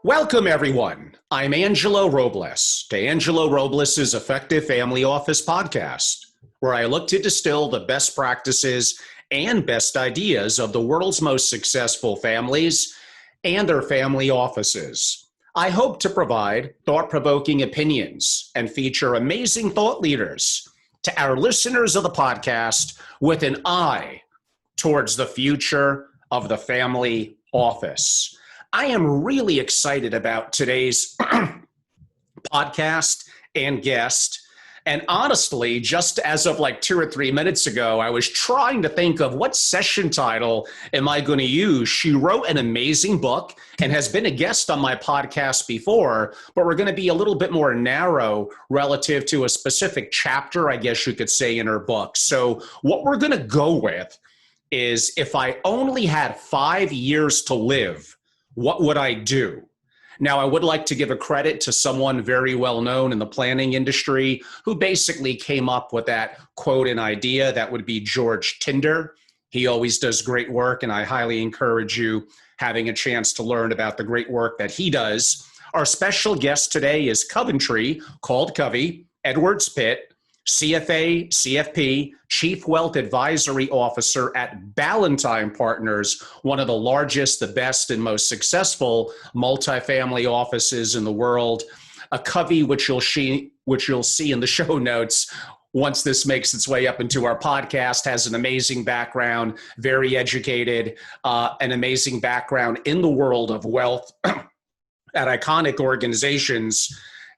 Welcome, everyone. I'm Angelo Robles to Angelo Robles' Effective Family Office podcast, where I look to distill the best practices and best ideas of the world's most successful families and their family offices. I hope to provide thought-provoking opinions and feature amazing thought leaders to our listeners of the podcast with an eye towards the future of the family office. I am really excited about today's podcast and guest. And honestly, just as of like 2 or 3 minutes ago, I was trying to think of what session title am I going to use. She wrote an amazing book and has been a guest on my podcast before, but we're going to be a little bit more narrow relative to a specific chapter, I guess you could say, in her book. So what we're going to go with is, if I only had 5 years to live, what would I do? Now, I would like to give a credit to someone very well known in the planning industry who basically came up with that quote and idea. That would be George Tinder. He always does great work, and I highly encourage you having a chance to learn about the great work that Our special guest today is Coventry, called Covey, Edwards-Pitt, CFA, CFP, Chief Wealth Advisory Officer at Ballentine Partners, one of the largest, the best, and most successful multifamily offices in the world. A Covey, which you'll see in the show notes once this makes its way up into our podcast, has an amazing background, very educated, an amazing background in the world of wealth at iconic organizations,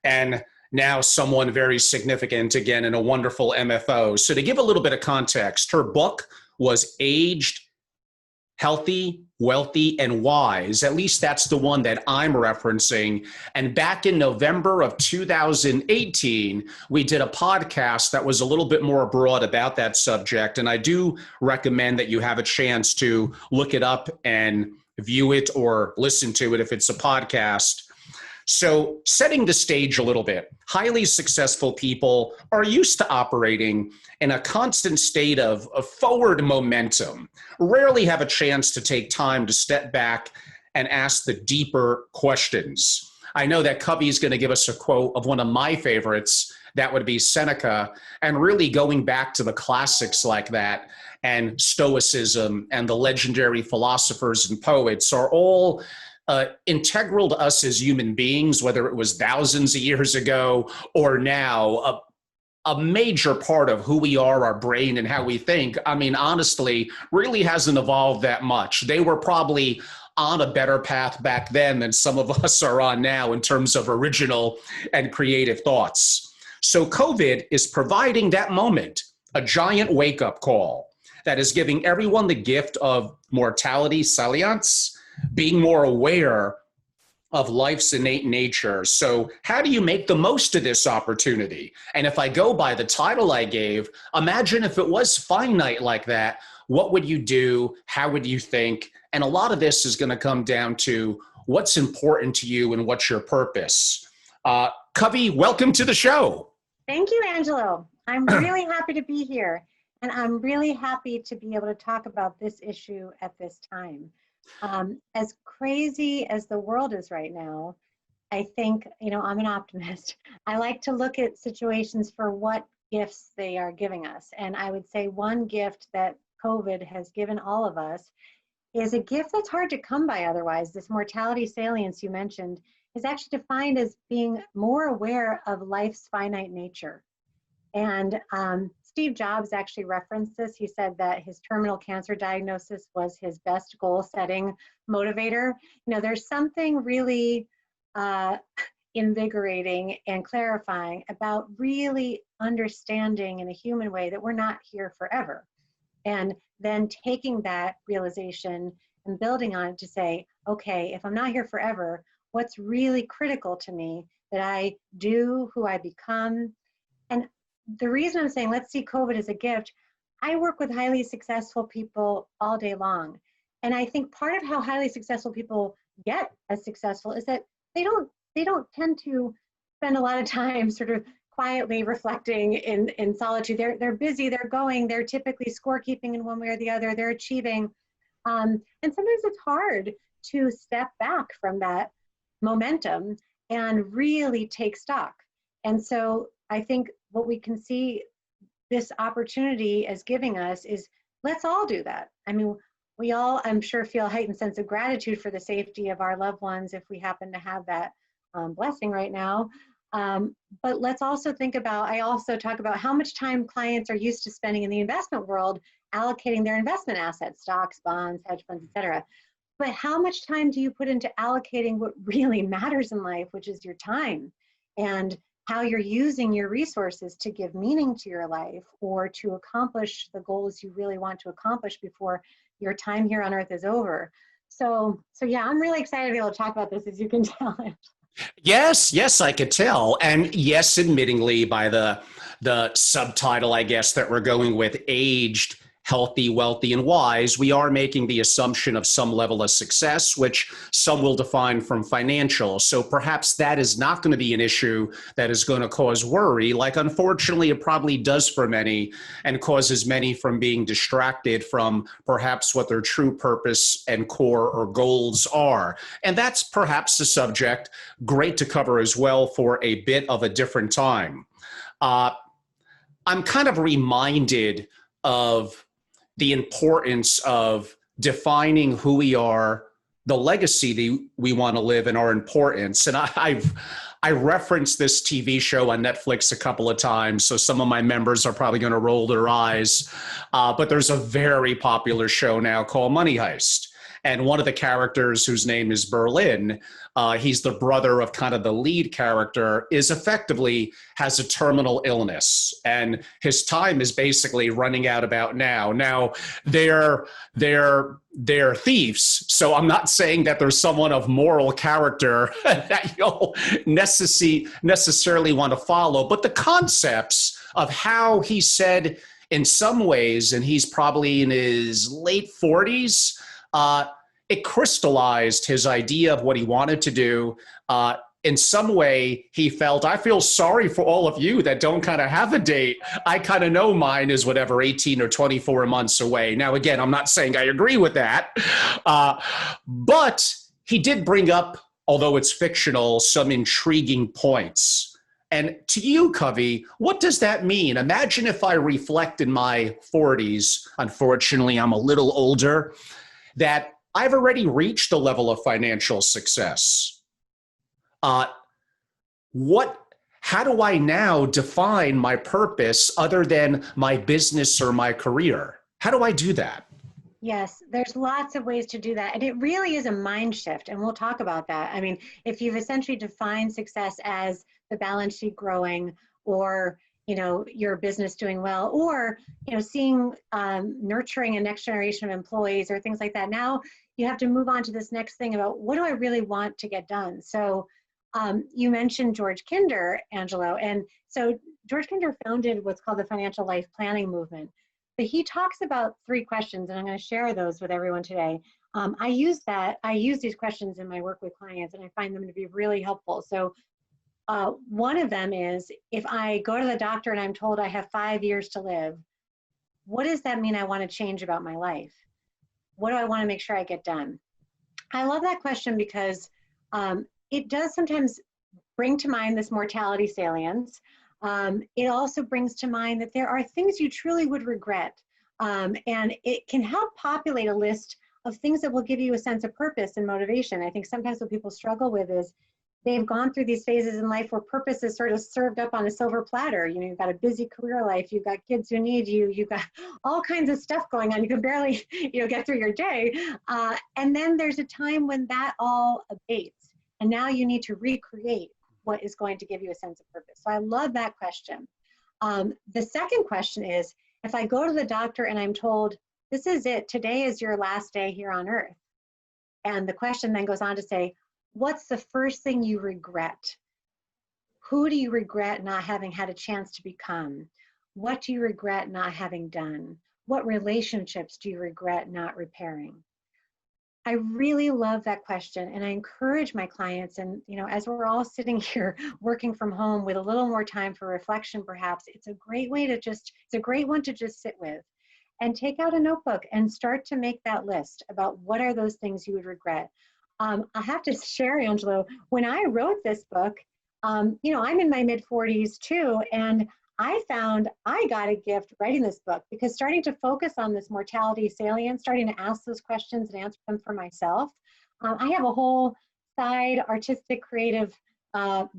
and now someone very significant, again, in a wonderful MFO. So to give a little bit of context, her book was Aged, Healthy, Wealthy, and Wise. At least that's the one that I'm referencing. And back in November of 2018, we did a podcast that was a little bit more broad about that subject. And I do recommend that you have a chance to look it up and view it or listen to it if it's a podcast. So setting the stage a little bit, highly successful people are used to operating in a constant state of forward momentum, rarely have a chance to take time to step back and ask the deeper questions. I know that Covey is going to give us a quote of one of my favorites. That would be Seneca, and really going back to the classics like that, and Stoicism and the legendary philosophers and poets are all integral to us as human beings, whether it was thousands of years ago or now, a major part of who we are, our brain, and how we think. I mean, honestly, really hasn't evolved that much. They were probably on a better path back then than some of us are on now in terms of original and creative thoughts. So COVID is providing that moment, a giant wake-up call that is giving everyone the gift of mortality salience, being more aware of life's innate nature. So how do you make the most of this opportunity? And if I go by the title I gave, imagine if it was finite like that, what would you do? How would you think? And a lot of this is going to come down to what's important to you and what's your purpose. Covey, welcome to the show. Thank you, Angelo. I'm really happy to be here. And I'm really happy to be able to talk about this issue at this time. As crazy as the world is right now, I think, I'm an optimist. I like to look at situations for what gifts they are giving us. And I would say one gift that COVID has given all of us is a gift that's hard to come by otherwise. This mortality salience you mentioned is actually defined as being more aware of life's finite nature. And Steve Jobs actually referenced this. He said that his terminal cancer diagnosis was his best goal-setting motivator. There's something really invigorating and clarifying about really understanding in a human way that we're not here forever. And then taking that realization and building on it to say, okay, if I'm not here forever, what's really critical to me that I do, who I become? And the reason I'm saying let's see COVID as a gift, I work with highly successful people all day long. And I think part of how highly successful people get as successful is that they don't tend to spend a lot of time sort of quietly reflecting in solitude. They're busy, they're going, they're typically scorekeeping in one way or the other, they're achieving. And sometimes it's hard to step back from that momentum and really take stock. And so I think what we can see this opportunity as giving us is, let's all do that. I mean, we all, I'm sure, feel a heightened sense of gratitude for the safety of our loved ones if we happen to have that blessing right now. But let's also think about, I also talk about how much time clients are used to spending in the investment world allocating their investment assets, stocks, bonds, hedge funds, et cetera. But how much time do you put into allocating what really matters in life, which is your time, and how you're using your resources to give meaning to your life or to accomplish the goals you really want to accomplish before your time here on earth is over. So yeah, I'm really excited to be able to talk about this, as you can tell. Yes, I could tell. And yes, admittingly, by the subtitle, I guess, that we're going with, aged, healthy, wealthy, and wise, we are making the assumption of some level of success, which some will define from financial. So perhaps that is not going to be an issue that is going to cause worry, like unfortunately it probably does for many, and causes many from being distracted from perhaps what their true purpose and core or goals are. And that's perhaps a subject great to cover as well for a bit of a different time. I'm kind of reminded of the importance of defining who we are, the legacy that we want to live, and our importance. And I referenced this TV show on Netflix a couple of times, so some of my members are probably going to roll their eyes. But there's a very popular show now called Money Heist. And one of the characters, whose name is Berlin, he's the brother of kind of the lead character, is effectively has a terminal illness. And his time is basically running out about now. Now, they're thieves. So I'm not saying that there's someone of moral character that you'll necessarily want to follow. But the concepts of how he said, in some ways, and he's probably in his late 40s, it crystallized his idea of what he wanted to do. In some way, he felt, I feel sorry for all of you that don't kind of have a date. I kind of know mine is whatever, 18 or 24 months away. Now, again, I'm not saying I agree with that, but he did bring up, although it's fictional, some intriguing points. And to you, Covey, what does that mean? Imagine if I reflect in my 40s, unfortunately, I'm a little older, that I've already reached a level of financial success. How do I now define my purpose other than my business or my career? How do I do that? Yes, there's lots of ways to do that. And it really is a mind shift. And we'll talk about that. I mean, if you've essentially defined success as the balance sheet growing, or your business doing well, or seeing nurturing a next generation of employees or things like that, now you have to move on to this next thing about, what do I really want to get done? So you mentioned George Kinder, Angelo, and so George Kinder founded what's called the financial life planning movement. But he talks about 3 questions, and I'm going to share those with everyone today. I use these questions in my work with clients, and I find them to be really helpful. So one of them is, if I go to the doctor and I'm told I have 5 years to live, what does that mean I want to change about my life? What do I want to make sure I get done? I love that question because it does sometimes bring to mind this mortality salience. It also brings to mind that there are things you truly would regret. And it can help populate a list of things that will give you a sense of purpose and motivation. I think sometimes what people struggle with is they've gone through these phases in life where purpose is sort of served up on a silver platter. You've got a busy career life, you've got kids who need you, you've got all kinds of stuff going on. You can barely, get through your day. And then there's a time when that all abates. And now you need to recreate what is going to give you a sense of purpose. So I love that question. The second question is, if I go to the doctor and I'm told, this is it, today is your last day here on earth. And the question then goes on to say, what's the first thing you regret? Who do you regret not having had a chance to become? What do you regret not having done? What relationships do you regret not repairing? I really love that question, and I encourage my clients, and as we're all sitting here working from home with a little more time for reflection, perhaps it's a great one to just sit with. and take out a notebook and start to make that list about what are those things you would regret. I have to share, Angelo, when I wrote this book, you know, I'm in my mid 40s too, and I found I got a gift writing this book because starting to focus on this mortality salient, starting to ask those questions and answer them for myself. I have a whole side, artistic, creative,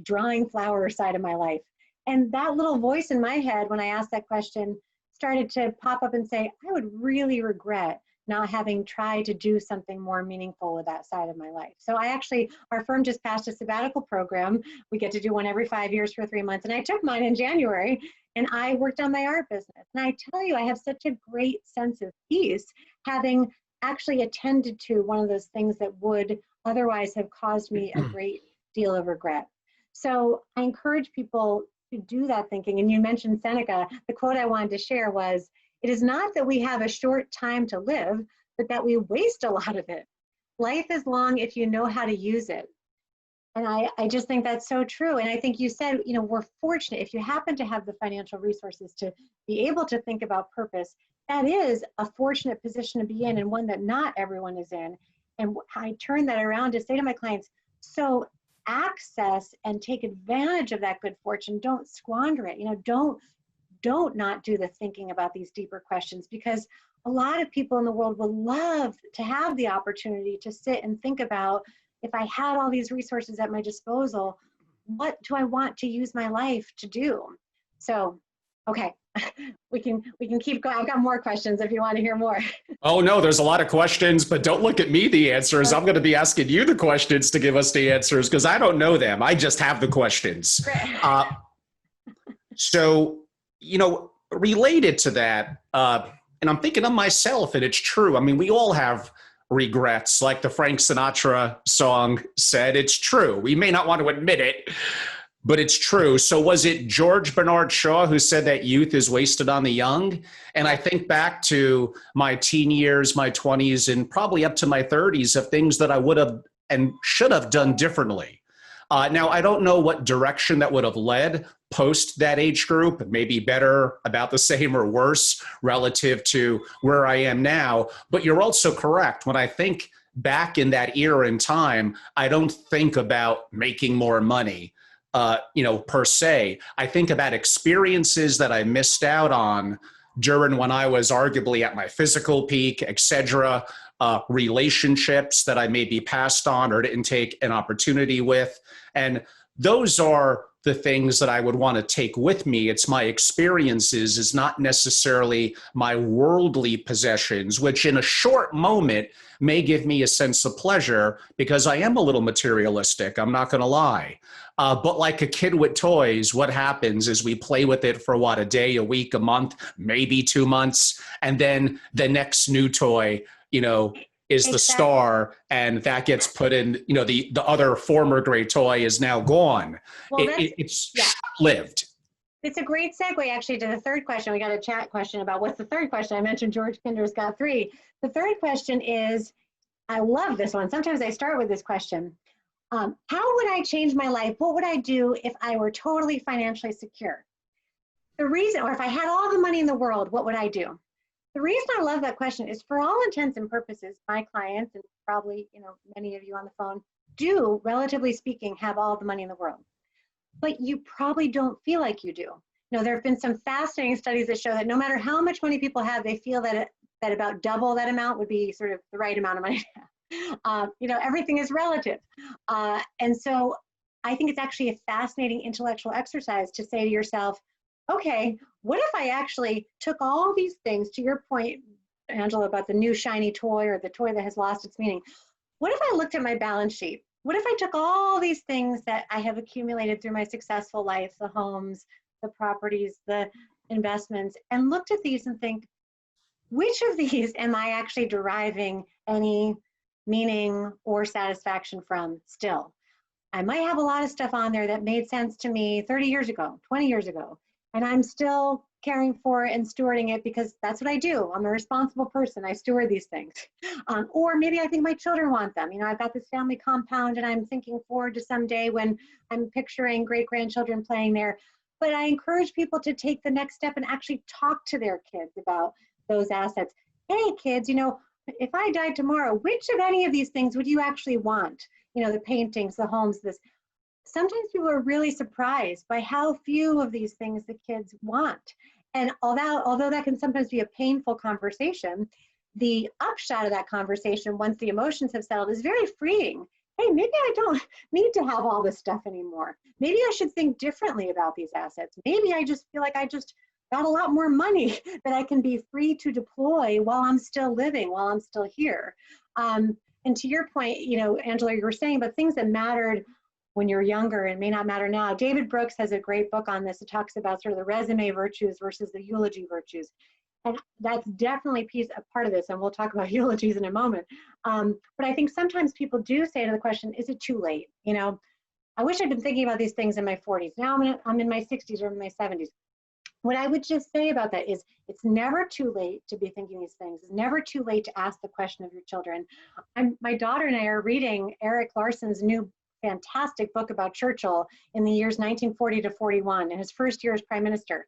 drawing flower side of my life. And that little voice in my head, when I asked that question, started to pop up and say, I would really regret not having tried to do something more meaningful with that side of my life. So our firm just passed a sabbatical program. We get to do one every 5 years for 3 months. And I took mine in January and I worked on my art business. And I tell you, I have such a great sense of peace having actually attended to one of those things that would otherwise have caused me a great deal of regret. So I encourage people to do that thinking. And you mentioned Seneca. The quote I wanted to share was, "It is not that we have a short time to live, but that we waste a lot of it. Life is long if you know how to use it." And I just think that's so true. And I think you said, you know, we're fortunate if you happen to have the financial resources to be able to think about purpose. That is a fortunate position to be in, and one that not everyone is in. And I turn that around to say to my clients, so access and take advantage of that good fortune. Don't squander it. You know, don't not do the thinking about these deeper questions, because a lot of people in the world would love to have the opportunity to sit and think about, if I had all these resources at my disposal, what do I want to use my life to do? So, okay, we can keep going. I've got more questions if you want to hear more. Oh, no, there's a lot of questions, but don't look at me the answers. I'm going to be asking you the questions to give us the answers because I don't know them. I just have the questions. So, you know, related to that, and I'm thinking of myself, and it's true. I mean, we all have regrets. Like the Frank Sinatra song said, it's true. We may not want to admit it, but it's true. So was it George Bernard Shaw who said that youth is wasted on the young? And I think back to my teen years, my 20s, and probably up to my 30s of things that I would have and should have done differently. Now, I don't know what direction that would have led post that age group, maybe better, about the same, or worse relative to where I am now. But you're also correct. When I think back in that era in time, I don't think about making more money, you know, per se. I think about experiences that I missed out on during when I was arguably at my physical peak, etc. Relationships that I maybe passed on or didn't take an opportunity with. And those are the things that I would want to take with me. It's my experiences, is not necessarily my worldly possessions, which in a short moment may give me a sense of pleasure because I am a little materialistic. I'm not going to lie. But like a kid with toys, what happens is we play with it for a day, a week, a month, maybe 2 months. And then the next new toy, you know, is the star, and that gets put in, you know, the other former great toy is now gone. Well, it's short-lived. It's a great segue actually to the third question. We got a chat question about what's the third question. I mentioned George Kinder's got 3. The third question is, I love this one. Sometimes I start with this question. How would I change my life? What would I do if I were totally financially secure? The reason, or if I had all the money in the world, what would I do? The reason I love that question is, for all intents and purposes, my clients, and probably, you know, many of you on the phone, do, relatively speaking, have all the money in the world. But you probably don't feel like you do. You know, there have been some fascinating studies that show that no matter how much money people have, they feel that that about double that amount would be sort of the right amount of money to have. You know, everything is relative. And so I think it's actually a fascinating intellectual exercise to say to yourself, okay, what if I actually took all these things, to your point, Angela, about the new shiny toy or the toy that has lost its meaning? What if I looked at my balance sheet? What if I took all these things that I have accumulated through my successful life, the homes, the properties, the investments, and looked at these and think, which of these am I actually deriving any meaning or satisfaction from still? I might have a lot of stuff on there that made sense to me 30 years ago, 20 years ago, and I'm still caring for and stewarding it because that's what I do. I'm a responsible person. I steward these things. Or maybe I think my children want them. You know, I've got this family compound and I'm thinking forward to someday when I'm picturing great-grandchildren playing there. But I encourage people to take the next step and actually talk to their kids about those assets. Hey kids, if I died tomorrow, which of any of these things would you actually want? The paintings, the homes, this. Sometimes people are really surprised by how few of these things the kids want. And although that can sometimes be a painful conversation, the upshot of that conversation, once the emotions have settled, is very freeing. Hey, maybe I don't need to have all this stuff anymore. Maybe I should think differently about these assets. Maybe I just feel like I just got a lot more money that I can be free to deploy while I'm still living, while I'm still here. And to your point, Angela, you were saying about things that mattered when you're younger and may not matter now. David Brooks has a great book on this. It talks about sort of the resume virtues versus the eulogy virtues. And that's definitely a part of this, and we'll talk about eulogies in a moment. But I think sometimes people do say to the question, is it too late? I wish I'd been thinking about these things in my 40s. Now I'm in my 60s or in my 70s. What I would just say about that is it's never too late to be thinking these things. It's never too late to ask the question of your children. My daughter and I are reading Eric Larson's new fantastic book about Churchill in the years 1940 to 41, in his first year as prime minister.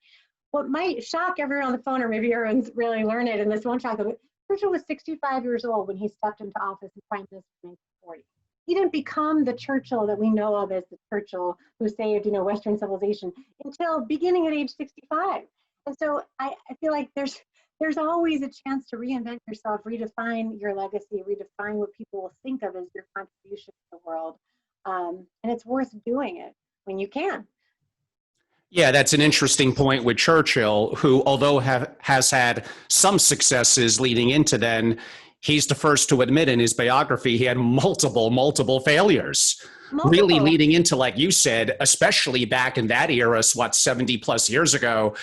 What might shock everyone on the phone, or maybe everyone's really learned it, and this won't shock them, Churchill was 65 years old when he stepped into office as prime minister in 1940. He didn't become the Churchill that we know of as the Churchill who saved, Western civilization until beginning at age 65. And so I feel like there's always a chance to reinvent yourself, redefine your legacy, redefine what people will think of as your contribution to the world. And it's worth doing it when you can. Yeah, that's an interesting point with Churchill, who, although has had some successes leading into then, he's the first to admit in his biography he had multiple failures. Really leading into, like you said, especially back in that era, 70 plus years ago,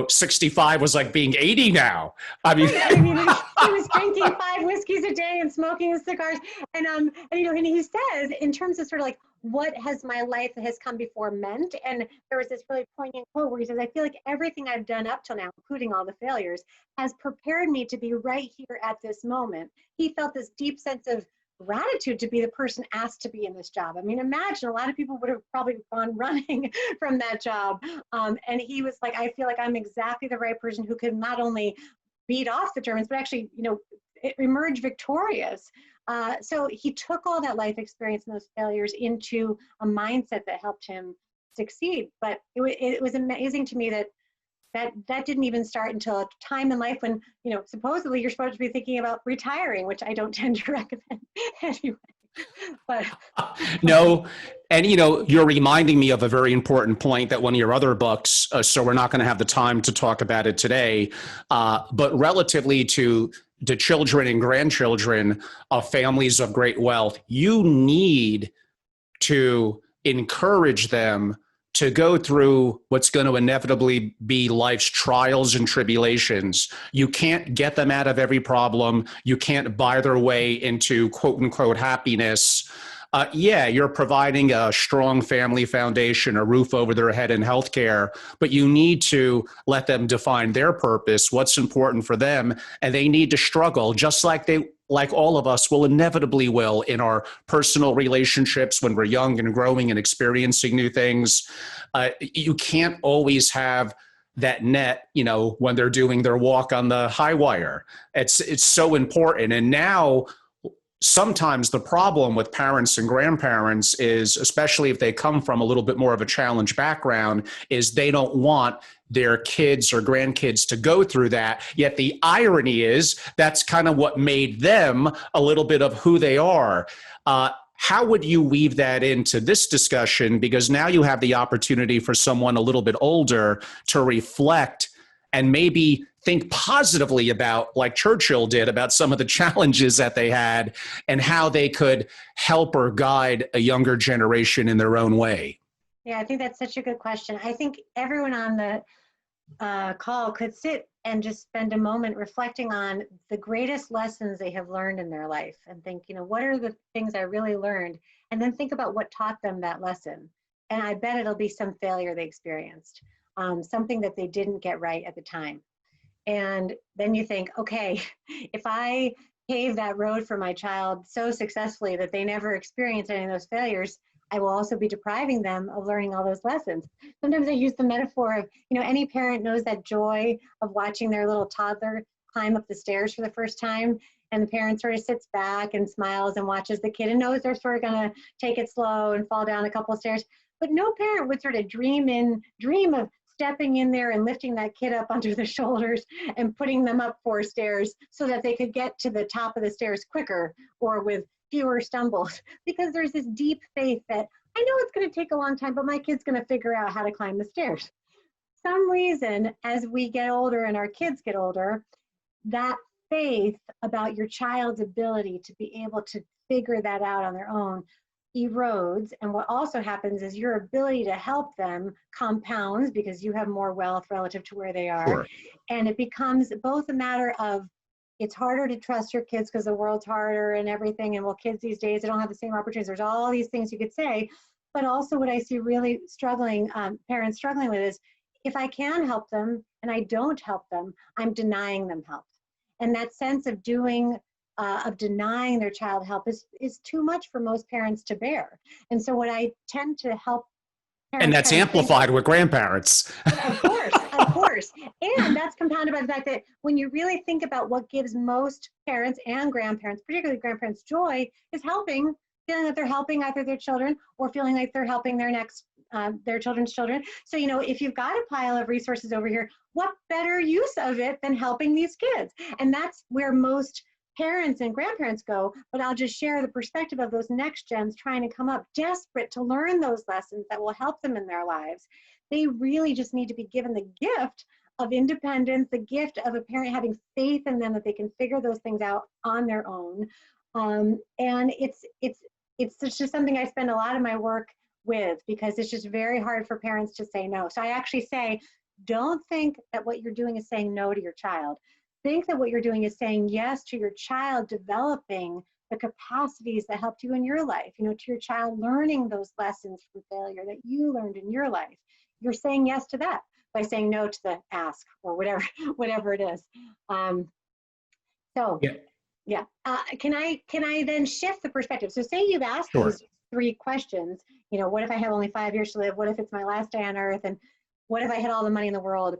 65 was like being 80 now. I mean, he was drinking 5 whiskeys a day and smoking cigars. And he says, in terms of sort of like, what has my life has come before meant? And there was this really poignant quote where he says, I feel like everything I've done up till now, including all the failures, has prepared me to be right here at this moment. He felt this deep sense of gratitude to be the person asked to be in this job. I mean, imagine a lot of people would have probably gone running from that job. And he was like, I feel like I'm exactly the right person who could not only beat off the Germans, but actually, emerge victorious. So he took all that life experience and those failures into a mindset that helped him succeed. But it was amazing to me that didn't even start until a time in life when, supposedly you're supposed to be thinking about retiring, which I don't tend to recommend anyway. But no, and you're reminding me of a very important point that one of your other books, so we're not going to have the time to talk about it today, but relatively to the children and grandchildren of families of great wealth, you need to encourage them to go through what's going to inevitably be life's trials and tribulations. You can't get them out of every problem. You can't buy their way into quote unquote happiness. You're providing a strong family foundation, a roof over their head, and healthcare, but you need to let them define their purpose, what's important for them, and they need to struggle just like all of us will inevitably will in our personal relationships when we're young and growing and experiencing new things. You can't always have that net, when they're doing their walk on the high wire. It's so important. And now, sometimes the problem with parents and grandparents is, especially if they come from a little bit more of a challenged background, is they don't want their kids or grandkids to go through that. Yet the irony is that's kind of what made them a little bit of who they are. How would you weave that into this discussion? Because now you have the opportunity for someone a little bit older to reflect and maybe think positively about, like Churchill did, about some of the challenges that they had and how they could help or guide a younger generation in their own way. Yeah, I think that's such a good question. I think everyone on the call could sit and just spend a moment reflecting on the greatest lessons they have learned in their life and think, what are the things I really learned? And then think about what taught them that lesson. And I bet it'll be some failure they experienced, something that they didn't get right at the time. And then you think, okay, if I pave that road for my child so successfully that they never experience any of those failures, I will also be depriving them of learning all those lessons. Sometimes I use the metaphor of, any parent knows that joy of watching their little toddler climb up the stairs for the first time, and the parent sort of sits back and smiles and watches the kid and knows they're sort of going to take it slow and fall down a couple of stairs. But no parent would sort of dream of stepping in there and lifting that kid up onto their shoulders and putting them up 4 stairs so that they could get to the top of the stairs quicker or with fewer stumbles, because there's this deep faith that I know it's going to take a long time, but my kid's going to figure out how to climb the stairs. Some reason, as we get older and our kids get older, that faith about your child's ability to be able to figure that out on their own erodes. And what also happens is your ability to help them compounds because you have more wealth relative to where they are. Sure. And it becomes both a matter of it's harder to trust your kids because the world's harder and everything. And well, kids these days, they don't have the same opportunities. There's all these things you could say. But also what I see really struggling, parents struggling with is if I can help them and I don't help them, I'm denying them help. And that sense of denying their child help is too much for most parents to bear. And so what I tend to help parents— And that's amplified with grandparents. Of course. And that's compounded by the fact that when you really think about what gives most parents and grandparents, particularly grandparents, joy is helping, feeling that they're helping either their children or feeling like they're helping their children's children. So, if you've got a pile of resources over here, what better use of it than helping these kids? And that's where most parents and grandparents go, but I'll just share the perspective of those next gens trying to come up desperate to learn those lessons that will help them in their lives. They really just need to be given the gift of independence, the gift of a parent having faith in them that they can figure those things out on their own. And it's just something I spend a lot of my work with because it's just very hard for parents to say no. So I actually say, don't think that what you're doing is saying no to your child. Think that what you're doing is saying yes to your child developing the capacities that helped you in your life, to your child learning those lessons from failure that you learned in your life. You're saying yes to that by saying no to the ask or whatever it is. Yeah. Can I then shift the perspective? So say you've asked Sure. these 3 questions, what if I have only 5 years to live? What if it's my last day on earth? And what if I had all the money in the world?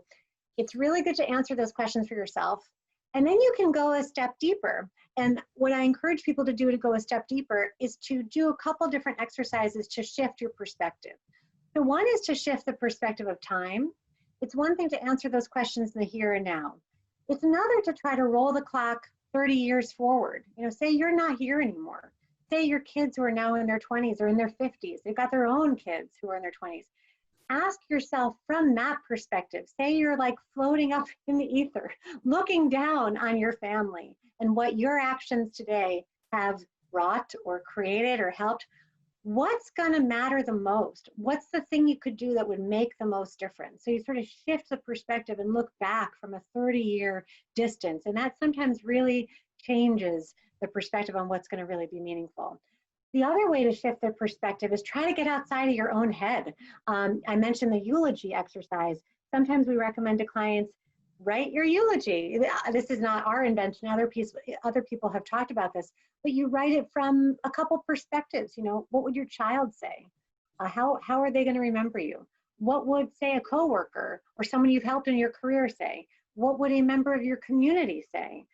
It's really good to answer those questions for yourself. And then you can go a step deeper. And what I encourage people to do to go a step deeper is to do a couple different exercises to shift your perspective. So one is to shift the perspective of time. It's one thing to answer those questions in the here and now. It's another to try to roll the clock 30 years forward. Say you're not here anymore. Say your kids who are now in their 20s or in their 50s, they've got their own kids who are in their 20s. Ask yourself from that perspective. Say you're like floating up in the ether, looking down on your family and what your actions today have wrought or created or helped. What's going to matter the most? What's the thing you could do that would make the most difference? So you sort of shift the perspective and look back from a 30-year distance. And that sometimes really changes the perspective on what's going to really be meaningful. The other way to shift their perspective is try to get outside of your own head. I mentioned the eulogy exercise. Sometimes we recommend to clients, write your eulogy. This is not our invention. Other people have talked about this, but you write it from a couple perspectives. What would your child say? How are they going to remember you? What would, say, a coworker or someone you've helped in your career say? What would a member of your community say?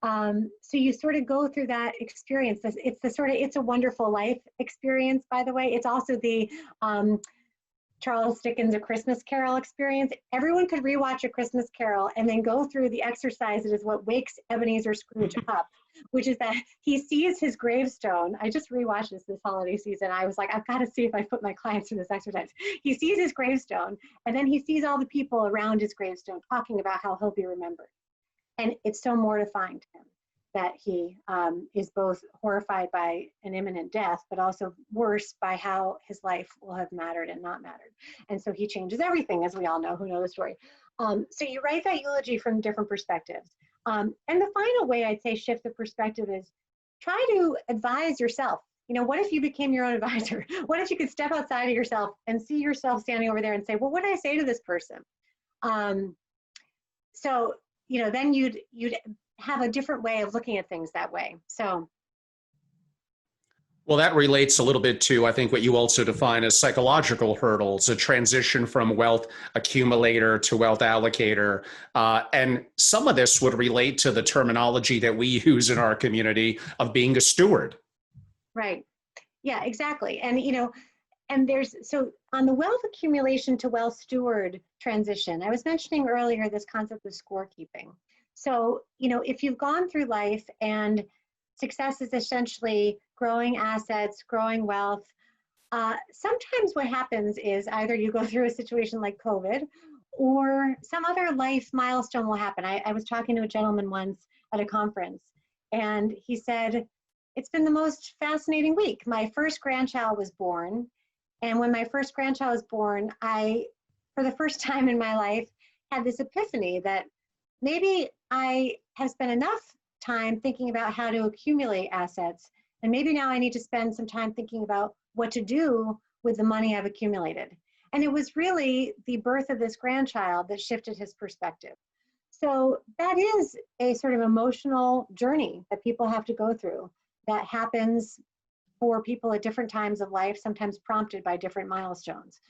So you sort of go through that experience. It's the sort of It's a Wonderful Life experience, by the way. It's also the Charles Dickens' A Christmas Carol experience. Everyone could rewatch A Christmas Carol and then go through the exercise that is what wakes Ebenezer Scrooge up, which is that he sees his gravestone. I just rewatched this holiday season. I was like, I've got to see if I put my clients through this exercise. He sees his gravestone, and then he sees all the people around his gravestone talking about how he'll be remembered. And it's so mortifying to him that he is both horrified by an imminent death, but also worse by how his life will have mattered and not mattered. And so he changes everything, as we all know who know the story. So you write that eulogy from different perspectives. And the final way I'd say shift the perspective is try to advise yourself. What if you became your own advisor? What if you could step outside of yourself and see yourself standing over there and say, well, what did I say to this person? Then you'd have a different way of looking at things that way. So Well, that relates a little bit to, I think, what you also define as psychological hurdles, a transition from wealth accumulator to wealth allocator. And some of this would relate to the terminology that we use in our community of being a steward. Right. Yeah, exactly. And, and so on the wealth accumulation to wealth steward transition, I was mentioning earlier this concept of scorekeeping. So, if you've gone through life and success is essentially growing assets, growing wealth, sometimes what happens is either you go through a situation like COVID or some other life milestone will happen. I was talking to a gentleman once at a conference, and he said, it's been the most fascinating week. My first grandchild was born. And when my first grandchild was born, I, for the first time in my life, had this epiphany that maybe I have spent enough time thinking about how to accumulate assets. And maybe now I need to spend some time thinking about what to do with the money I've accumulated. And it was really the birth of this grandchild that shifted his perspective. So that is a sort of emotional journey that people have to go through that happens for people at different times of life, sometimes prompted by different milestones.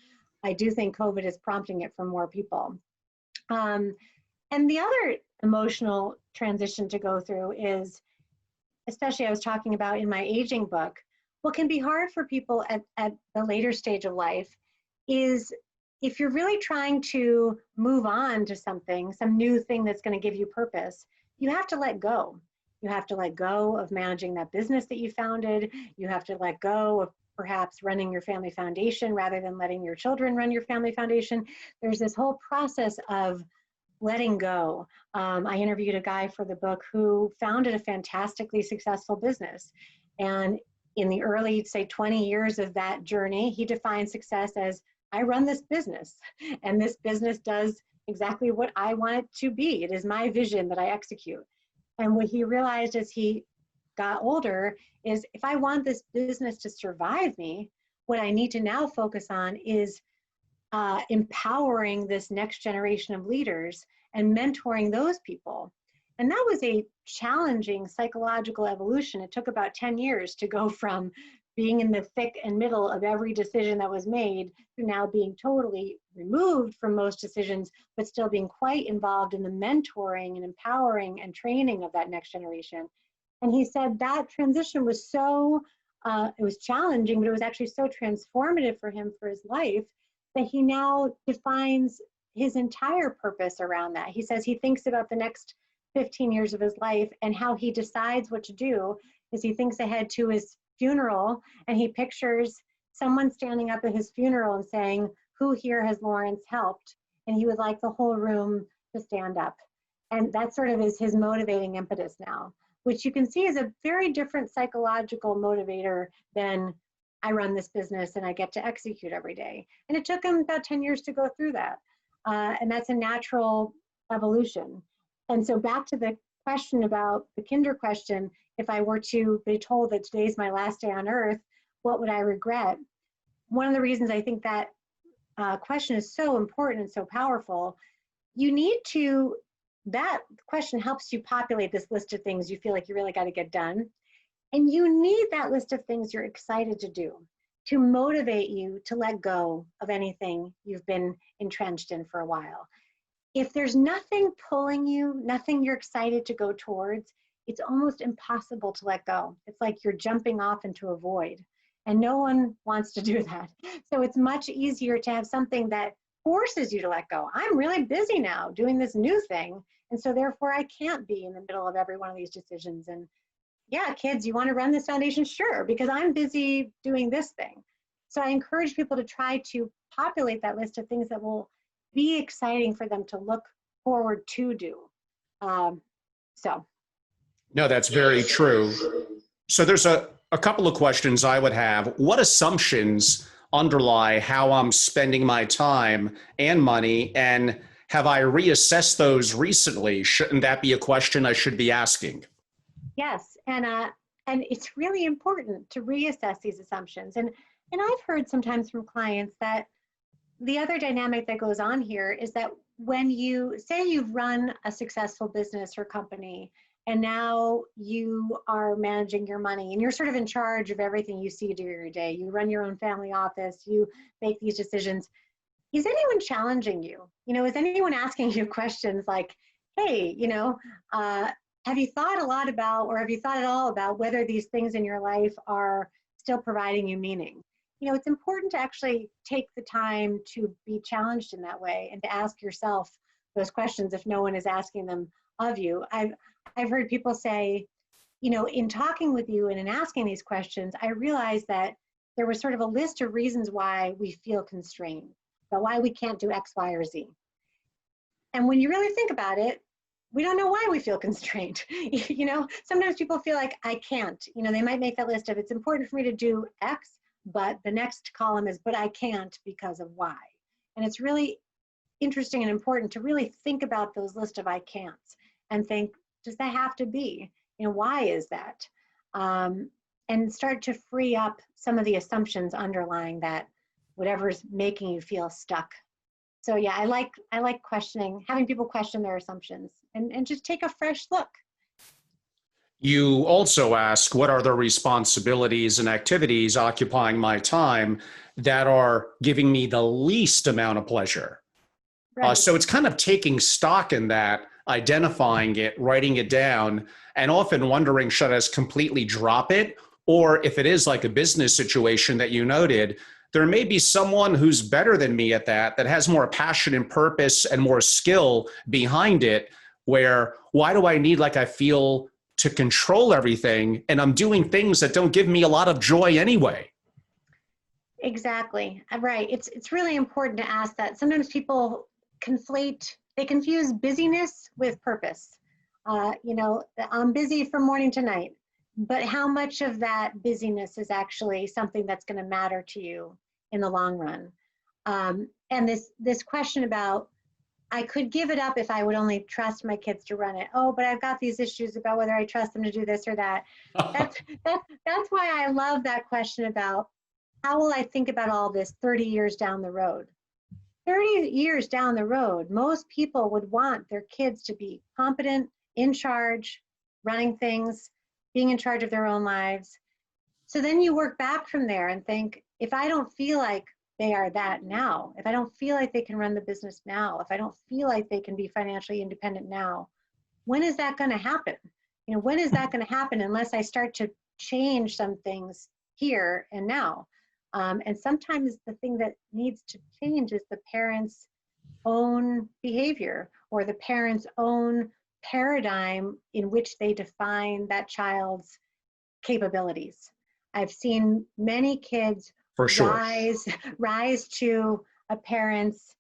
I do think COVID is prompting it for more people. And the other emotional transition to go through is, especially I was talking about in my aging book, what can be hard for people at the later stage of life is if you're really trying to move on to something, some new thing that's going to give you purpose, you have to let go. You have to let go of managing that business that you founded. You have to let go of perhaps running your family foundation rather than letting your children run your family foundation. There's this whole process of letting go. I interviewed a guy for the book who founded a fantastically successful business. And in the early, say, 20 years of that journey, he defined success as, I run this business, and this business does exactly what I want it to be. It is my vision that I execute. And what he realized as he got older is, if I want this business to survive me, what I need to now focus on is empowering this next generation of leaders and mentoring those people. And that was a challenging psychological evolution. It took about 10 years to go from being in the thick and middle of every decision that was made to now being totally removed from most decisions, but still being quite involved in the mentoring and empowering and training of that next generation. And he said that transition was so, it was challenging, but it was actually so transformative for him for his life that he now defines his entire purpose around that. He says he thinks about the next 15 years of his life, and how he decides what to do is he thinks ahead to his funeral, and he pictures someone standing up at his funeral and saying, who here has Lawrence helped? And he would like the whole room to stand up. And that sort of is his motivating impetus now, which you can see is a very different psychological motivator than, I run this business and I get to execute every day. And it took him about 10 years to go through that. And that's a natural evolution. And so back to the question about the kinder question, if I were to be told that today's my last day on earth, what would I regret? One of the reasons I think that question is so important and so powerful, that question helps you populate this list of things you feel like you really got to get done. And you need that list of things you're excited to do to motivate you to let go of anything you've been entrenched in for a while. If there's nothing pulling you, nothing you're excited to go towards, it's almost impossible to let go. It's like you're jumping off into a void, and no one wants to do that. So it's much easier to have something that forces you to let go. I'm really busy now doing this new thing, and so therefore I can't be in the middle of every one of these decisions. And yeah, kids, you want to run this foundation? Sure, because I'm busy doing this thing. So I encourage people to try to populate that list of things that will be exciting for them to look forward to do. No, that's very true. So there's a couple of questions I would have. What assumptions underlie how I'm spending my time and money, and have I reassessed those recently? Shouldn't that be a question I should be asking? Yes, and it's really important to reassess these assumptions. And I've heard sometimes from clients that the other dynamic that goes on here is that when you say you've run a successful business or company and now you are managing your money and you're sort of in charge of everything you see during your day. You run your own family office, you make these decisions. Is anyone challenging you? You know, is anyone asking you questions like, hey, you know, have you thought a lot about, or have you thought at all about whether these things in your life are still providing you meaning? You know, it's important to actually take the time to be challenged in that way and to ask yourself those questions if no one is asking them of you. I've heard people say, you know, in talking with you and in asking these questions, I realized that there was sort of a list of reasons why we feel constrained, but why we can't do X, Y, or Z. And when you really think about it, we don't know why we feel constrained. You know, sometimes people feel like I can't. You know, they might make that list of it's important for me to do X, but the next column is, but I can't because of Y. And it's really interesting and important to really think about those list of I can'ts and think, does that have to be? You know, why is that? And start to free up some of the assumptions underlying that, whatever's making you feel stuck. So yeah, I like questioning, having people question their assumptions and just take a fresh look. You also ask, what are the responsibilities and activities occupying my time that are giving me the least amount of pleasure? Right. So it's kind of taking stock in that, identifying it, writing it down, and often wondering, should I just completely drop it? Or if it is like a business situation that you noted, there may be someone who's better than me at that, that has more passion and purpose and more skill behind it, where why do I need, like I feel, to control everything, and I'm doing things that don't give me a lot of joy anyway? Exactly. Right. It's really important to ask that. Sometimes people they confuse busyness with purpose. You know, I'm busy from morning to night, but how much of that busyness is actually something that's going to matter to you in the long run? And this question about, I could give it up if I would only trust my kids to run it. Oh, but I've got these issues about whether I trust them to do this or that. That's why I love that question about, how will I think about all this 30 years down the road? 30 years down the road, most people would want their kids to be competent, in charge, running things, being in charge of their own lives. So then you work back from there and think, if I don't feel like they are that now, if I don't feel like they can run the business now, if I don't feel like they can be financially independent now, when is that going to happen? You know, when is that going to happen unless I start to change some things here and now? And sometimes the thing that needs to change is the parent's own behavior or the parent's own paradigm in which they define that child's capabilities. I've seen many kids For sure. rise to a parent's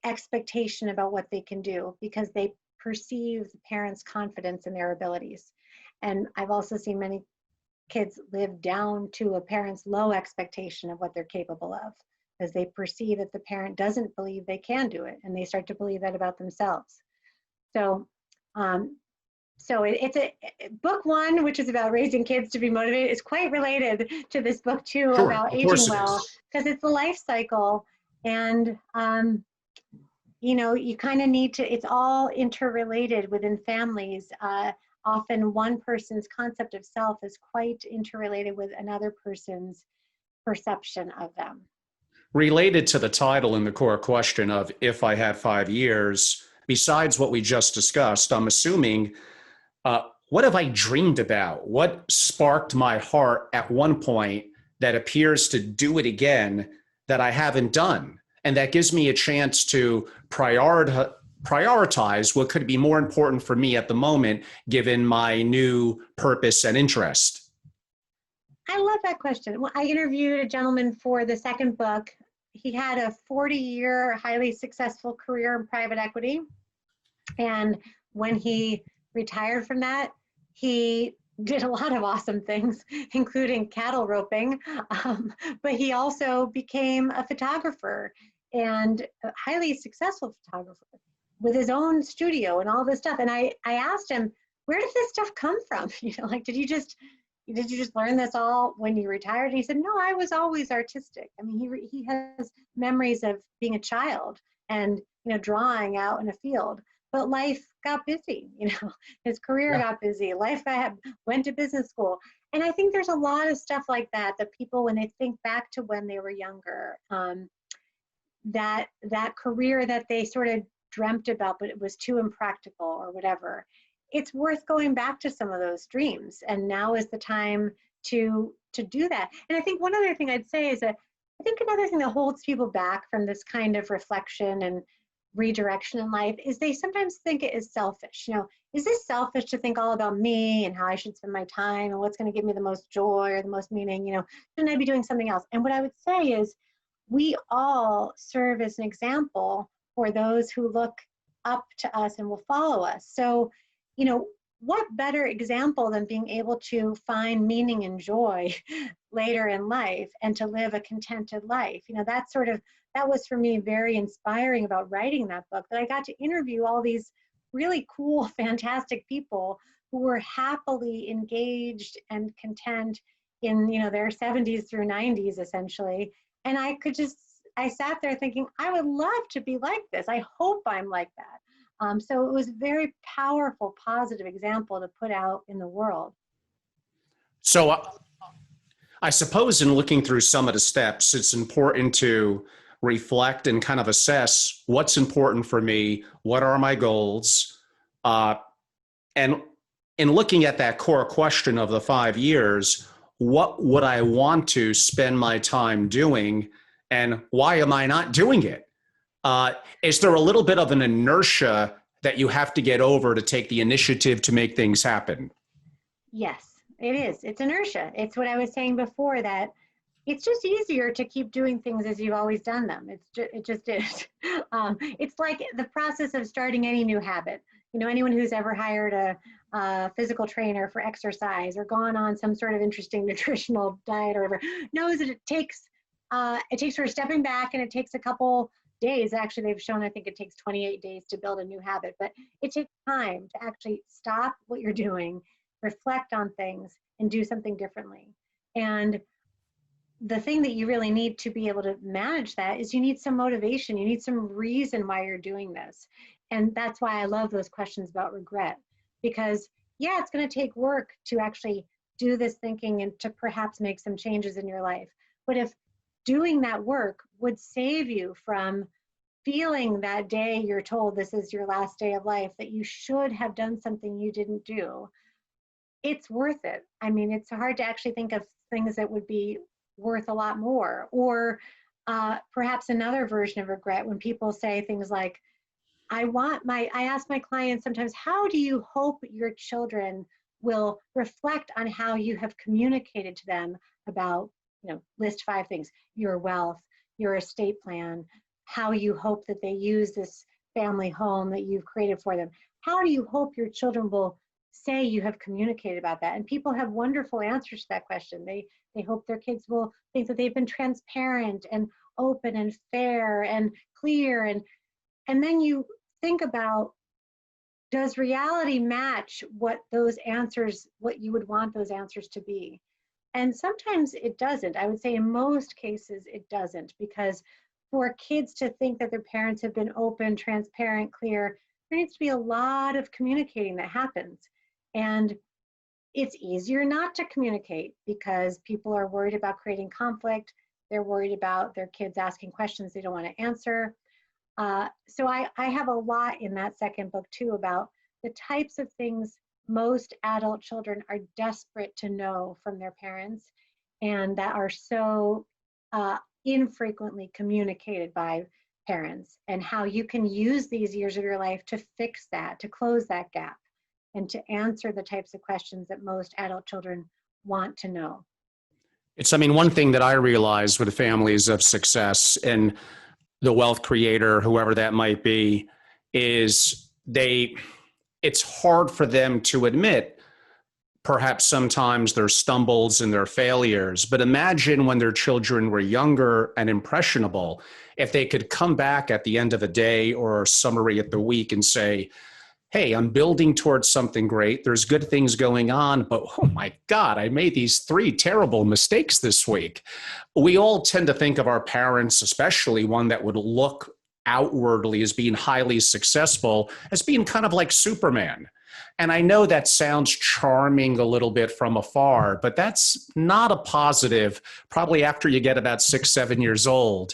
expectation about what they can do because they perceive the parent's confidence in their abilities. And I've also seen many kids live down to a parent's low expectation of what they're capable of because they perceive that the parent doesn't believe they can do it, and they start to believe that about themselves. So it's a book one, which is about raising kids to be motivated, is quite related to this book too, Sure, about of course aging it well, is. because it's a life cycle. And you know, you kind of need to, it's all interrelated within families. Often one person's concept of self is quite interrelated with another person's perception of them. Related to the title and the core question of if I had 5 years, besides what we just discussed, I'm assuming, what have I dreamed about? What sparked my heart at one point that appears to do it again that I haven't done? And that gives me a chance to prioritize what could be more important for me at the moment, given my new purpose and interest. I love that question. Well, I interviewed a gentleman for the second book. He had a 40-year highly successful career in private equity. And when he retired from that, he did a lot of awesome things, including cattle roping. But he also became a photographer, and a highly successful photographer with his own studio and all this stuff. And I asked him, where did this stuff come from? You know, like, did you just learn this all when you retired? And he said, no, I was always artistic. I mean, he has memories of being a child and, you know, drawing out in a field. but life got busy, his career got busy, went to business school. And I think there's a lot of stuff like that people, when they think back to when they were younger, that career that they sort of dreamt about, but it was too impractical or whatever, it's worth going back to some of those dreams. And now is the time to do that. And I think one other thing I'd say is that I think another thing that holds people back from this kind of reflection and redirection in life is they sometimes think it is selfish. Is this selfish to think all about me and how I should spend my time and what's going to give me the most joy or the most meaning? Shouldn't I be doing something else? And what I would say is we all serve as an example for those who look up to us and will follow us. So, what better example than being able to find meaning and joy later in life and to live a contented life? That was for me very inspiring about writing that book, that I got to interview all these really cool, fantastic people who were happily engaged and content in, their 70s through 90s, essentially. And I sat there thinking, I would love to be like this. I hope I'm like that. So it was a very powerful, positive example to put out in the world. So I suppose in looking through some of the steps, it's important to reflect and kind of assess what's important for me, what are my goals, and in looking at that core question of the 5 years, what would I want to spend my time doing, and why am I not doing it? Is there a little bit of an inertia that you have to get over to take the initiative to make things happen? Yes, it is. It's inertia. It's what I was saying before, that it's just easier to keep doing things as you've always done them. It just is. It's like the process of starting any new habit. Anyone who's ever hired a physical trainer for exercise or gone on some sort of interesting nutritional diet or whatever knows that it takes sort of stepping back, and it takes a couple days. Actually, they've shown, I think it takes 28 days to build a new habit, but it takes time to actually stop what you're doing, reflect on things, and do something differently. And the thing that you really need to be able to manage that is you need some motivation. You need some reason why you're doing this. And that's why I love those questions about regret, because it's going to take work to actually do this thinking and to perhaps make some changes in your life. But if doing that work would save you from feeling that day you're told this is your last day of life, that you should have done something you didn't do, it's worth it. I mean, it's hard to actually think of things that would be worth a lot more. Or perhaps another version of regret, when people say things like, I ask my clients sometimes, how do you hope your children will reflect on how you have communicated to them about, list 5 things: your wealth, your estate plan, how you hope that they use this family home that you've created for them. How do you hope your children will say you have communicated about that? And people have wonderful answers to that question. They hope their kids will think that they've been transparent and open and fair and clear. And then you think about, does reality match what you would want those answers to be? And sometimes it doesn't. I would say in most cases it doesn't, because for kids to think that their parents have been open, transparent, clear, there needs to be a lot of communicating that happens. And it's easier not to communicate because people are worried about creating conflict. They're worried about their kids asking questions they don't want to answer. So I have a lot in that second book too about the types of things most adult children are desperate to know from their parents, and that are so infrequently communicated by parents, and how you can use these years of your life to fix that, to close that gap, and to answer the types of questions that most adult children want to know. One thing that I realize with families of success and the wealth creator, whoever that might be, is it's hard for them to admit perhaps sometimes their stumbles and their failures. But imagine when their children were younger and impressionable, if they could come back at the end of a day or a summary at the week and say, hey, I'm building towards something great. There's good things going on, but oh my God, I made these 3 terrible mistakes this week. We all tend to think of our parents, especially one that would look outwardly as being highly successful as being kind of like Superman. And I know that sounds charming a little bit from afar, but that's not a positive, probably after you get about 6, 7 years old.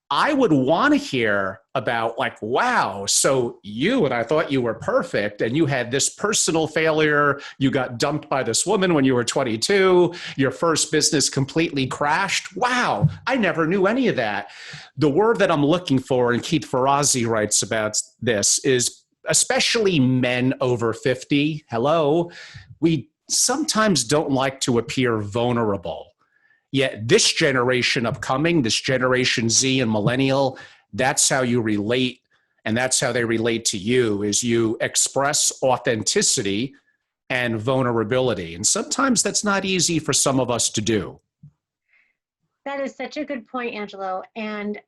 I would want to hear about, like, wow, so you, and I thought you were perfect, and you had this personal failure. You got dumped by this woman when you were 22. Your first business completely crashed. Wow, I never knew any of that. The word that I'm looking for, and Keith Ferrazzi writes about this, is especially men over 50. Hello, we sometimes don't like to appear vulnerable. Yet this generation upcoming, this generation Z and millennial, that's how you relate, and that's how they relate to you, is you express authenticity and vulnerability. And sometimes that's not easy for some of us to do. That is such a good point, Angelo. And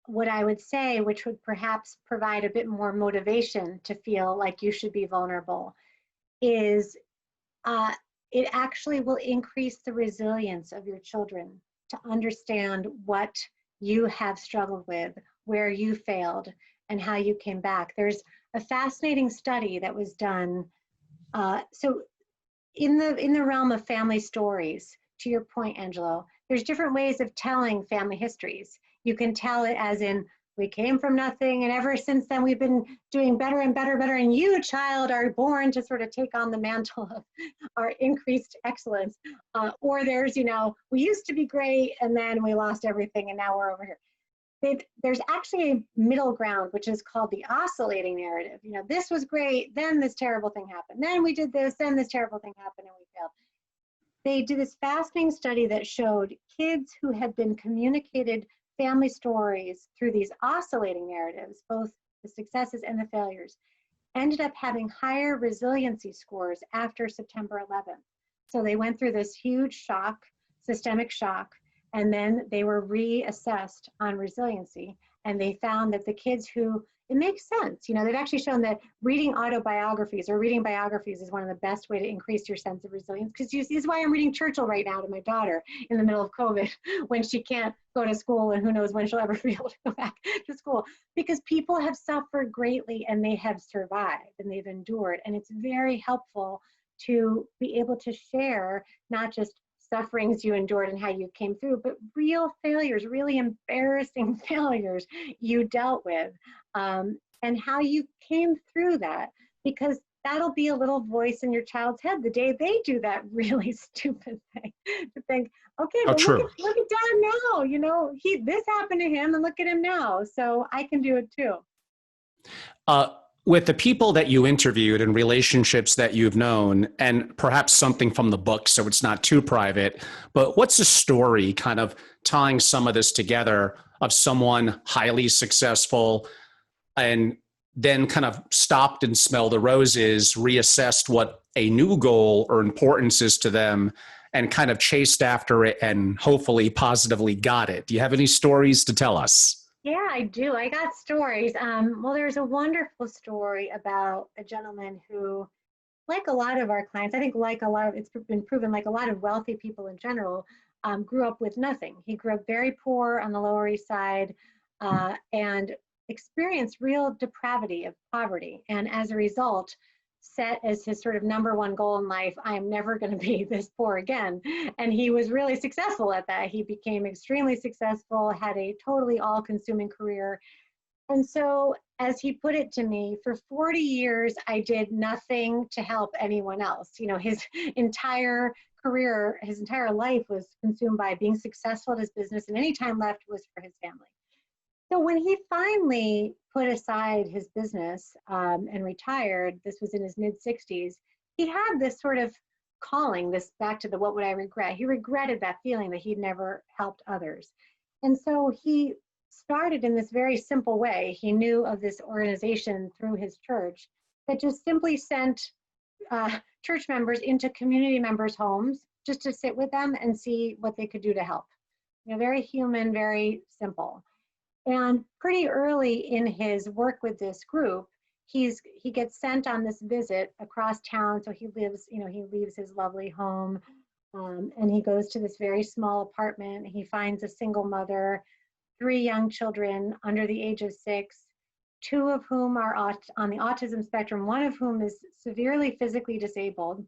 what I would say, which would perhaps provide a bit more motivation to feel like you should be vulnerable, is it actually will increase the resilience of your children to understand what you have struggled with, where you failed, and how you came back. There's a fascinating study that was done. So in the realm of family stories, to your point, Angelo, there's different ways of telling family histories. You can tell it as in, we came from nothing, and ever since then we've been doing better and better and better, and you, child, are born to sort of take on the mantle of our increased excellence. Or there's, we used to be great, and then we lost everything, and now we're over here. There's actually a middle ground, which is called the oscillating narrative. This was great, then this terrible thing happened. Then we did this, then this terrible thing happened, and we failed. They did this fascinating study that showed kids who had been communicated family stories through these oscillating narratives, both the successes and the failures, ended up having higher resiliency scores after September 11th. So they went through this huge shock, systemic shock, and then they were reassessed on resiliency. And they found that the kids who, it makes sense, they've actually shown that reading autobiographies or reading biographies is one of the best way to increase your sense of resilience. Because this is why I'm reading Churchill right now to my daughter in the middle of COVID when she can't go to school and who knows when she'll ever be able to go back to school. Because people have suffered greatly and they have survived and they've endured. And it's very helpful to be able to share not just sufferings you endured and how you came through, but real failures, really embarrassing failures you dealt with, and how you came through that, because that'll be a little voice in your child's head the day they do that really stupid thing, to think, okay, but look at dad now, this happened to him and look at him now, so I can do it too. With the people that you interviewed and relationships that you've known, and perhaps something from the book, so it's not too private, but what's a story kind of tying some of this together of someone highly successful and then kind of stopped and smelled the roses, reassessed what a new goal or importance is to them, and kind of chased after it and hopefully positively got it? Do you have any stories to tell us? Yeah, I do. I got stories. Well, there's a wonderful story about a gentleman who, like a lot of our clients, I think it's been proven, like a lot of wealthy people in general, grew up with nothing. He grew up very poor on the Lower East Side and experienced real depravity of poverty. And as a result, set as his sort of number one goal in life, I am never going to be this poor again. And he was really successful at that. He became extremely successful, had a totally all-consuming career. And so, as he put it to me, for 40 years, I did nothing to help anyone else. His entire career, his entire life was consumed by being successful at his business, and any time left was for his family. So when he finally put aside his business and retired, this was in his mid-60s, he had this sort of calling, this back to the what would I regret? He regretted that feeling that he'd never helped others. And so he started in this very simple way. He knew of this organization through his church that just simply sent church members into community members' homes just to sit with them and see what they could do to help. Very human, very simple. And pretty early in his work with this group, he gets sent on this visit across town. So he leaves his lovely home and he goes to this very small apartment. He finds a single mother 3 young children under the age of 6, 2 of whom are on the autism spectrum, 1 of whom is severely physically disabled.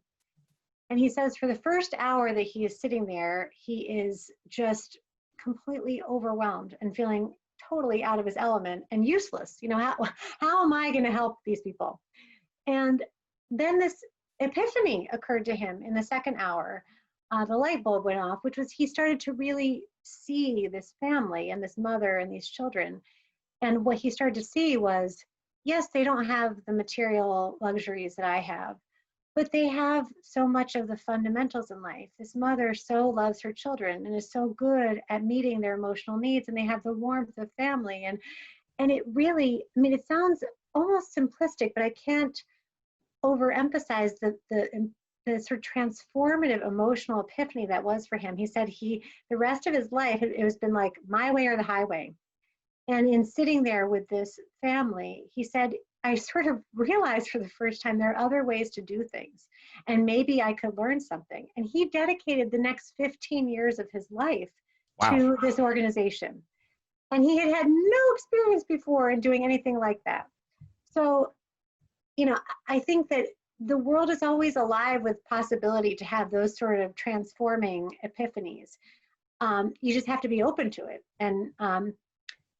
And he says for the first hour that he is sitting there, he is just completely overwhelmed and feeling totally out of his element and useless. You know, how am I going to help these people? And then this epiphany occurred to him in the second hour. The light bulb went off, which was he started to really see this family and this mother and these children. And what he started to see was, yes, they don't have the material luxuries that I have, but they have so much of the fundamentals in life. This mother so loves her children and is so good at meeting their emotional needs, and they have the warmth of family. And it really, I mean, it sounds almost simplistic, but I can't overemphasize the sort of transformative emotional epiphany that was for him. He said the rest of his life, it has been like my way or the highway. And in sitting there with this family, he said, I sort of realized for the first time there are other ways to do things, and maybe I could learn something. And he dedicated the next 15 years of his life to this organization. And he had no experience before in doing anything like that. So, you know, I think that the world is always alive with possibility to have those sort of transforming epiphanies. You just have to be open to it.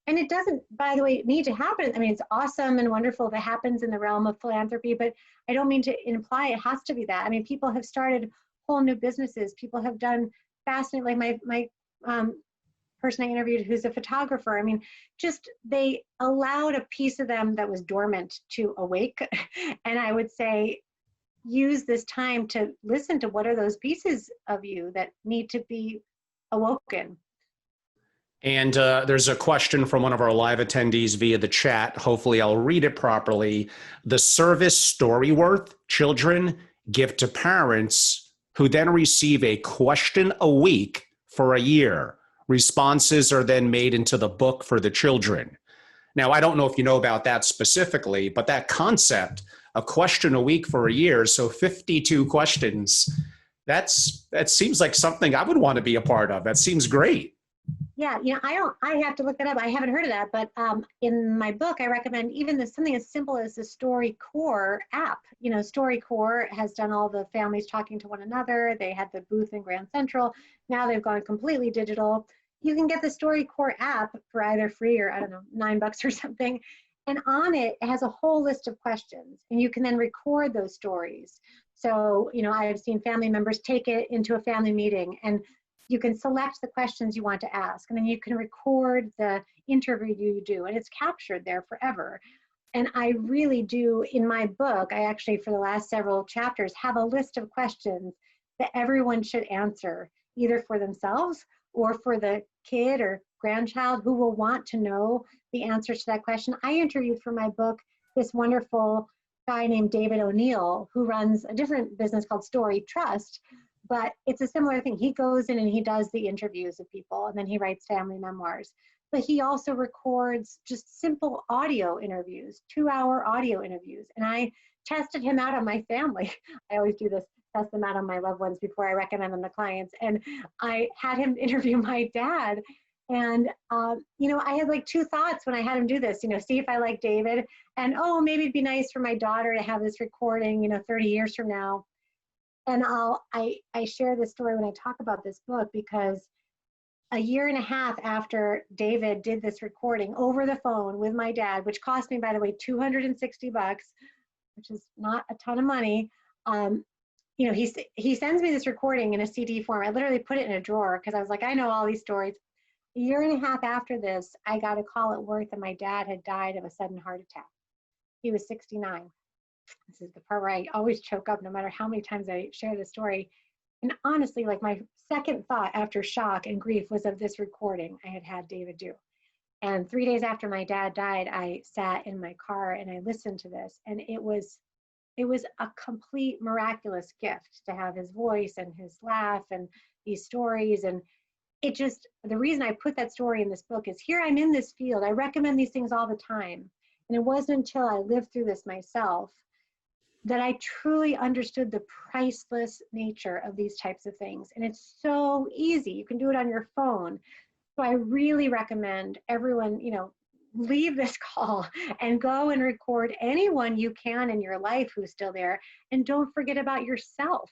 And it doesn't, by the way, need to happen. I mean, it's awesome and wonderful if it happens in the realm of philanthropy, but I don't mean to imply it has to be that. I mean, people have started whole new businesses. People have done fascinating, like my person I interviewed who's a photographer. I mean, just they allowed a piece of them that was dormant to awake. And I would say, use this time to listen to what are those pieces of you that need to be awoken. And there's a question from one of our live attendees via the chat. Hopefully I'll read it properly. The service Storyworth children give to parents who then receive a question a week for a year. Responses are then made into the book for the children. Now, I don't know if you know about that specifically, but that concept, a question a week for a year, so 52 questions, that seems like something I would want to be a part of. That seems great. Yeah, you know, I have to look that up. I haven't heard of that, but in my book, I recommend even something as simple as the Storycorps app. You know, Storycorps has done all the families talking to one another. They had the booth in Grand Central. Now they've gone completely digital. You can get the Storycorps app for either free or, I don't know, $9 or something. And on it, it has a whole list of questions, and you can then record those stories. So, you know, I have seen family members take it into a family meeting, and you can select the questions you want to ask, and then you can record the interview you do, and it's captured there forever. And I really do, in my book, I actually, for the last several chapters, have a list of questions that everyone should answer, either for themselves or for the kid or grandchild who will want to know the answers to that question. I interviewed for my book this wonderful guy named David O'Neill, who runs a different business called Story Trust. But it's a similar thing. He goes in and he does the interviews of people, and then he writes family memoirs. But he also records just simple audio interviews, 2-hour audio interviews. And I tested him out on my family. I always do this, test them out on my loved ones before I recommend them to clients. And I had him interview my dad. And, you know, I had like 2 thoughts when I had him do this, you know, see if I like David, and, oh, maybe it'd be nice for my daughter to have this recording, you know, 30 years from now. And I share this story when I talk about this book, because a year and a half after David did this recording over the phone with my dad, which cost me, by the way, $260, which is not a ton of money. You know, he sends me this recording in a CD form. I literally put it in a drawer because I was like, I know all these stories. A year and a half after this, I got a call at work that my dad had died of a sudden heart attack. He was 69. This is the part where I always choke up no matter how many times I share the story. And honestly, like, my second thought after shock and grief was of this recording I had David do. And 3 days after my dad died, I sat in my car and I listened to this. And it was a complete miraculous gift to have his voice and his laugh and these stories. And it just, the reason I put that story in this book is, here I'm in this field. I recommend these things all the time. And it wasn't until I lived through this myself that I truly understood the priceless nature of these types of things. And it's so easy. You can do it on your phone. So I really recommend everyone, leave this call and go and record anyone you can in your life who's still there. And don't forget about yourself.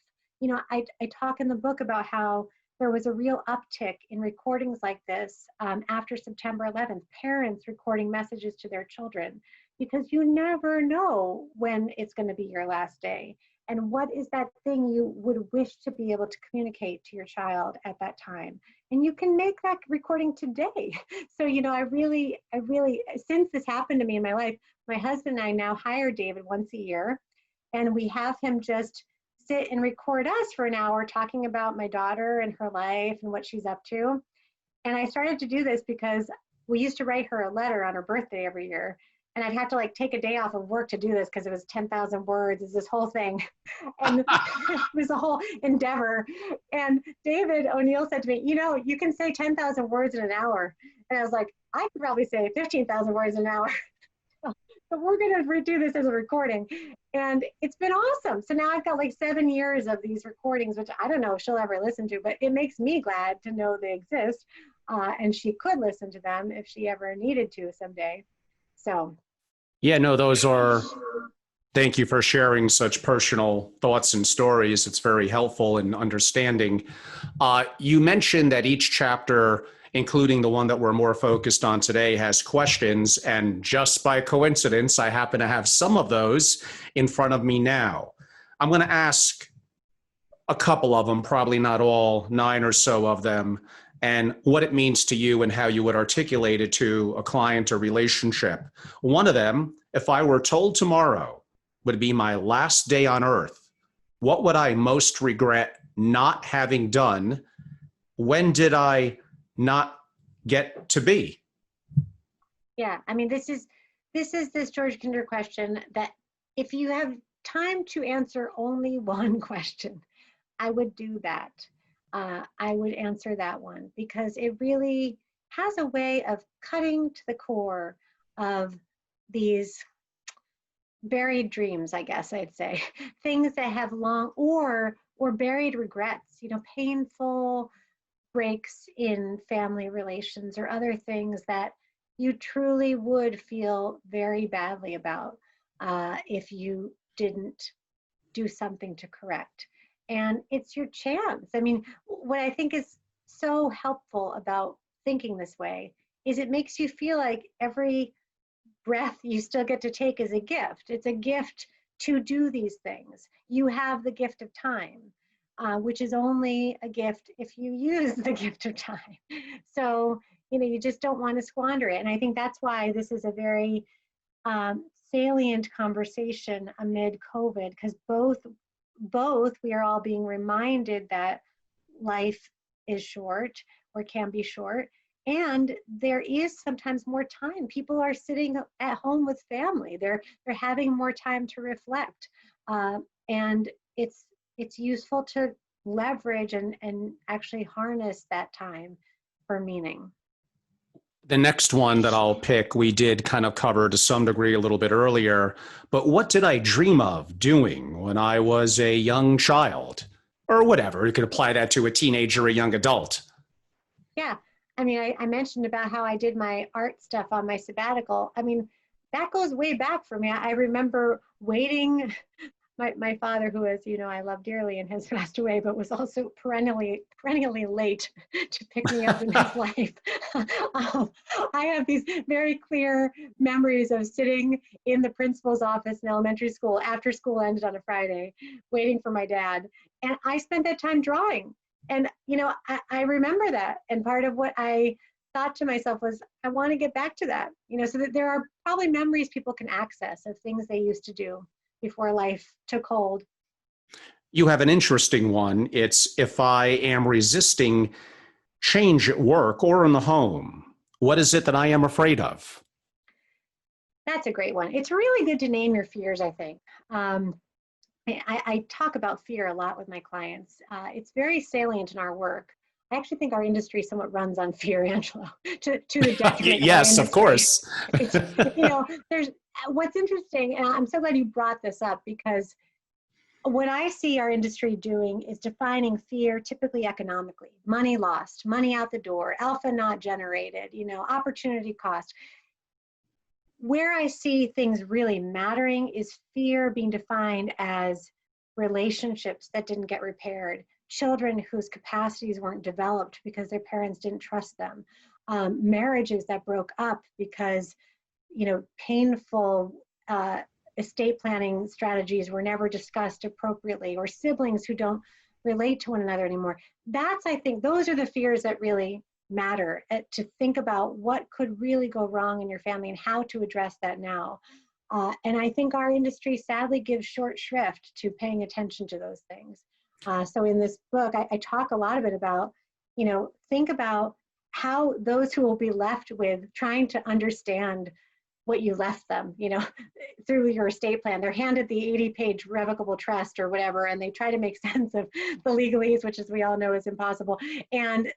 I talk in the book about how there was a real uptick in recordings like this after September 11th, parents recording messages to their children, because you never know when it's going to be your last day. And what is that thing you would wish to be able to communicate to your child at that time? And you can make that recording today. So, I really, since this happened to me in my life, my husband and I now hire David once a year, and we have him just sit and record us for an hour talking about my daughter and her life and what she's up to. And I started to do this because we used to write her a letter on her birthday every year. And I'd have to take a day off of work to do this because it was 10,000 words, is this whole thing. And it was a whole endeavor. And David O'Neill said to me, you can say 10,000 words in an hour. And I was like, I could probably say 15,000 words in an hour. But we're going to redo this as a recording. And it's been awesome. So now I've got 7 years of these recordings, which I don't know if she'll ever listen to, but it makes me glad to know they exist. And she could listen to them if she ever needed to someday. So. Yeah, no, thank you for sharing such personal thoughts and stories. It's very helpful in understanding. You mentioned that each chapter, including the one that we're more focused on today, has questions. And just by coincidence, I happen to have some of those in front of me now. I'm going to ask a couple of them, probably not all 9 or so of them, and what it means to you and how you would articulate it to a client or relationship. One of them, if I were told tomorrow would be my last day on earth, what would I most regret not having done? When did I not get to be? Yeah, this is this George Kinder question that if you have time to answer only one question, I would do that. I would answer that one because it really has a way of cutting to the core of these buried dreams, I guess I'd say, things that have long or buried regrets, painful breaks in family relations or other things that you truly would feel very badly about if you didn't do something to correct. And it's your chance. What I think is so helpful about thinking this way is it makes you feel like every breath you still get to take is a gift. It's a gift to do these things. You have the gift of time, which is only a gift if you use the gift of time. So, you just don't want to squander it. And I think that's why this is a very salient conversation amid COVID, because both we are all being reminded that life is short or can be short, and there is sometimes more time. People are sitting at home with family. They're having more time to reflect, and it's useful to leverage and actually harness that time for meaning. The next one that I'll pick, we did kind of cover to some degree a little bit earlier, but what did I dream of doing when I was a young child? Or whatever, you could apply that to a teenager or a young adult. Yeah, I mentioned about how I did my art stuff on my sabbatical. That goes way back for me. I remember waiting. My father, who, as you know, I love dearly and has passed away, but was also perennially late to pick me up in his life. I have these very clear memories of sitting in the principal's office in elementary school after school ended on a Friday, waiting for my dad. And I spent that time drawing. And, I remember that. And part of what I thought to myself was, I want to get back to that, so that there are probably memories people can access of things they used to do before life took hold. You have an interesting one. It's if I am resisting change at work or in the home, what is it that I am afraid of? That's a great one. It's really good to name your fears, I think. I talk about fear a lot with my clients. It's very salient in our work. I actually think our industry somewhat runs on fear, Angelo, to the detriment. Yes, of course. There's what's interesting, and I'm so glad you brought this up, because What I see our industry doing is defining fear typically economically. Money lost, money out the door, alpha not generated, opportunity cost. Where I see things really mattering is fear being defined as relationships that didn't get repaired, children whose capacities weren't developed because their parents didn't trust them, marriages that broke up because, painful estate planning strategies were never discussed appropriately, or siblings who don't relate to one another anymore. I think those are the fears that really matter, to think about what could really go wrong in your family and how to address that now. And I think our industry sadly gives short shrift to paying attention to those things. So in this book, I talk a lot of it about, think about how those who will be left with trying to understand what you left them, through your estate plan. They're handed the 80-page revocable trust or whatever, and they try to make sense of the legalese, which, as we all know, is impossible. And,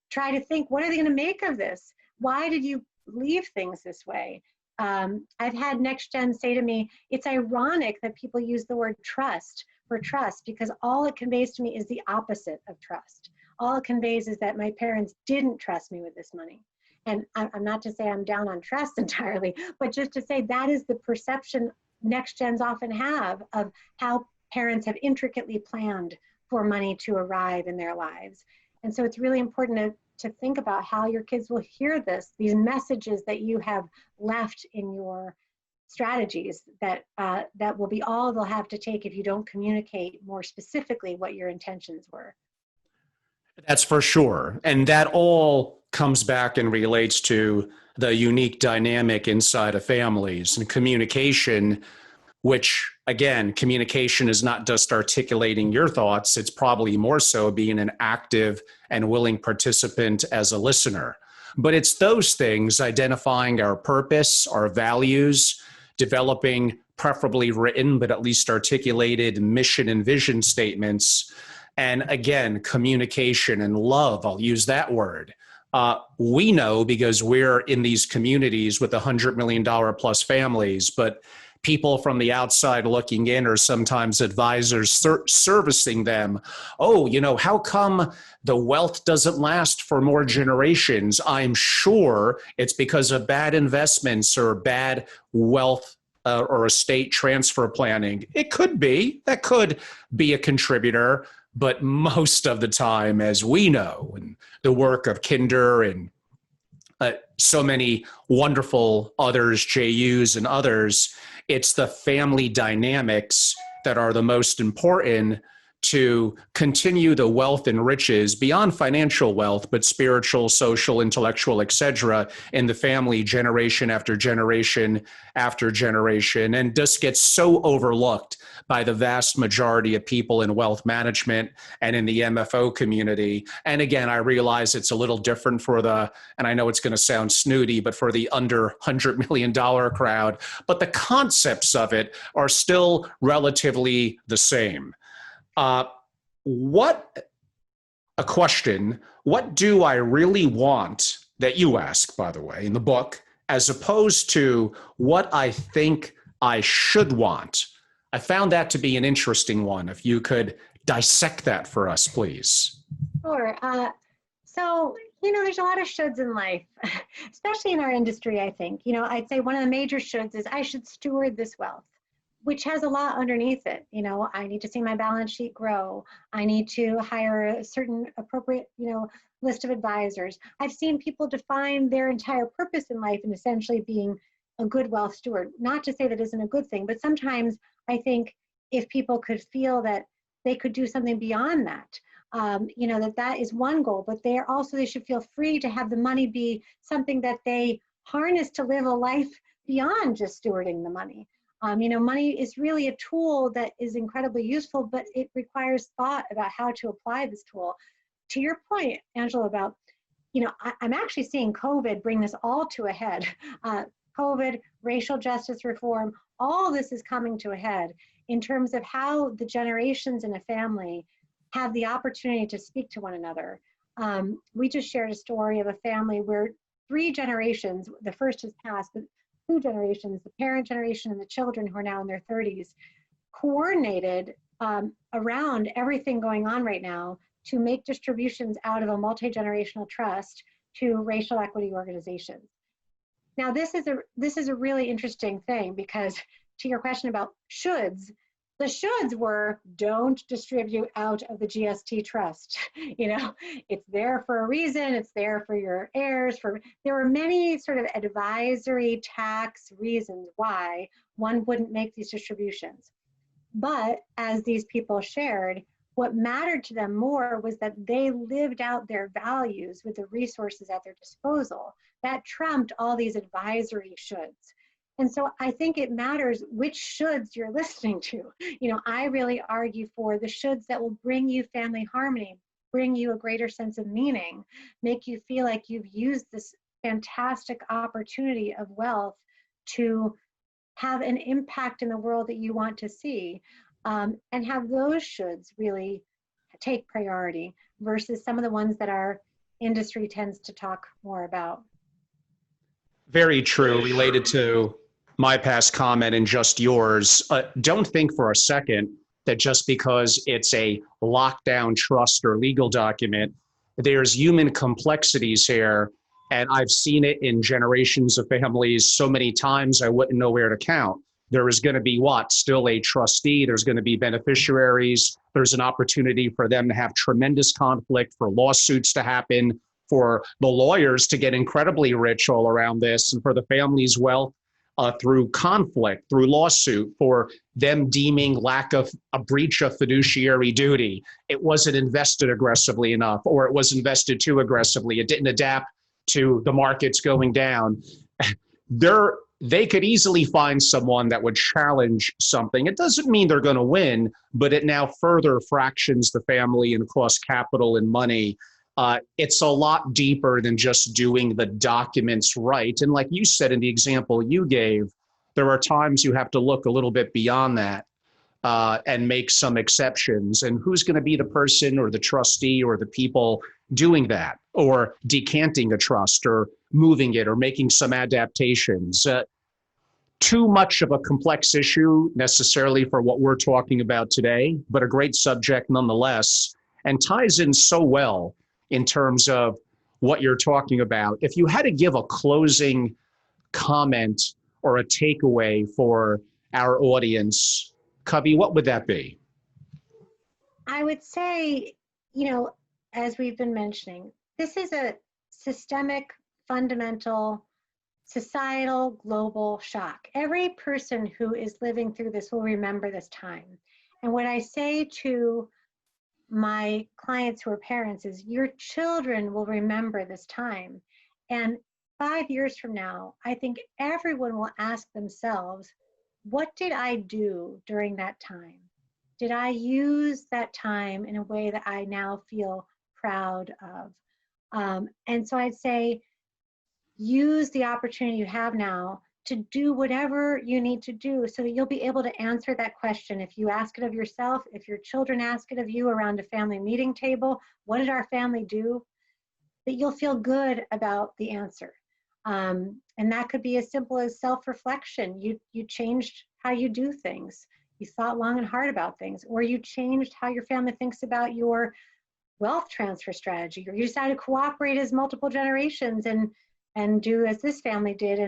try to think, what are they going to make of this? Why did you leave things this way? I've had Next Gen say to me, it's ironic that people use the word trust for trust, because all it conveys to me is the opposite of trust. All it conveys is that my parents didn't trust me with this money. And I'm not to say I'm down on trust entirely, but just to say that is the perception Next Gens often have of how parents have intricately planned for money to arrive in their lives. And so it's really important to think about how your kids will hear these messages that you have left in your strategies, that will be all they'll have to take if you don't communicate more specifically what your intentions were. That's for sure. And that all comes back and relates to the unique dynamic inside of families and communication, which, again, communication is not just articulating your thoughts. It's probably more so being an active and willing participant as a listener. But it's those things, identifying our purpose, our values, developing preferably written, but at least articulated mission and vision statements. And again, communication and love, I'll use that word. We know because we're in these communities with $100 million plus families, but people from the outside looking in, or sometimes advisors servicing them. Oh, how come the wealth doesn't last for more generations? I'm sure it's because of bad investments or bad wealth or estate transfer planning. It could be. That could be a contributor. But most of the time, as we know, and the work of Kinder and so many wonderful others, JUs and others, it's the family dynamics that are the most important to continue the wealth and riches beyond financial wealth, but spiritual, social, intellectual, etc., in the family generation after generation after generation, and just gets so overlooked by the vast majority of people in wealth management and in the MFO community. And again, I realize it's a little different for and I know it's going to sound snooty, but for the under $100 million crowd, but the concepts of it are still relatively the same. What do I really want, that you ask, by the way, in the book, as opposed to what I think I should want? I found that to be an interesting one. If you could dissect that for us, please. Sure. So, there's a lot of shoulds in life, especially in our industry, I think. I'd say one of the major shoulds is I should steward this wealth, which has a lot underneath it. I need to see my balance sheet grow. I need to hire a certain appropriate, list of advisors. I've seen people define their entire purpose in life in essentially being a good wealth steward. Not to say that isn't a good thing, but sometimes I think if people could feel that they could do something beyond that, that is one goal, but they should feel free to have the money be something that they harness to live a life beyond just stewarding the money. Money is really a tool that is incredibly useful, but it requires thought about how to apply this tool. To your point, Angela, about, I'm actually seeing COVID bring this all to a head. COVID, racial justice reform, all this is coming to a head in terms of how the generations in a family have the opportunity to speak to one another. We just shared a story of a family where 3 generations, the first has passed, but 2 generations, the parent generation and the children who are now in their 30s, coordinated around everything going on right now to make distributions out of a multi-generational trust to racial equity organizations. Now, this is a really interesting thing, because to your question about shoulds, the shoulds were don't distribute out of the GST trust. You know, it's there for a reason, it's there for your heirs. There were many sort of advisory tax reasons why one wouldn't make these distributions. But as these people shared, what mattered to them more was that they lived out their values with the resources at their disposal. That trumped all these advisory shoulds. And so I think it matters which shoulds you're listening to. You know, I really argue for the shoulds that will bring you family harmony, bring you a greater sense of meaning, make you feel like you've used this fantastic opportunity of wealth to have an impact in the world that you want to see, and have those shoulds really take priority versus some of the ones that our industry tends to talk more about. Very true. Related to my past comment and just yours, don't think for a second that just because it's a lockdown trust or legal document, there's human complexities here. And I've seen it in generations of families so many times I wouldn't know where to count. There is going to be still a trustee. There's going to be beneficiaries. There's an opportunity for them to have tremendous conflict, for lawsuits to happen, for the lawyers to get incredibly rich all around this, and for the family's wealth through conflict, through lawsuit, for them deeming lack of a breach of fiduciary duty. It wasn't invested aggressively enough, or it was invested too aggressively. It didn't adapt to the markets going down. They could easily find someone that would challenge something. It doesn't mean they're going to win, but it now further fractions the family and costs capital and money. It's a lot deeper than just doing the documents right. And like you said in the example you gave, there are times you have to look a little bit beyond that and make some exceptions. And who's going to be the person or the trustee or the people doing that, or decanting a trust or moving it or making some adaptations? Too much of a complex issue necessarily for what we're talking about today, but a great subject nonetheless, and ties in so well in terms of what you're talking about. If you had to give a closing comment or a takeaway for our audience, Covey, what would that be? I would say, you know, as we've been mentioning, this is a systemic, fundamental, societal, global shock. Every person who is living through this will remember this time. And what I say to my clients who are parents is, your children will remember this time. And 5 years from now, I think everyone will ask themselves, what did I do during that time? Did I use that time in a way that I now feel proud of? And so I'd say, use the opportunity you have now to do whatever you need to do so that you'll be able to answer that question. If you ask it of yourself, if your children ask it of you around a family meeting table, what did our family do? That you'll feel good about the answer. And that could be as simple as self-reflection. You changed how you do things. You thought long and hard about things, or you changed how your family thinks about your wealth transfer strategy, or you decided to cooperate as multiple generations and do as this family did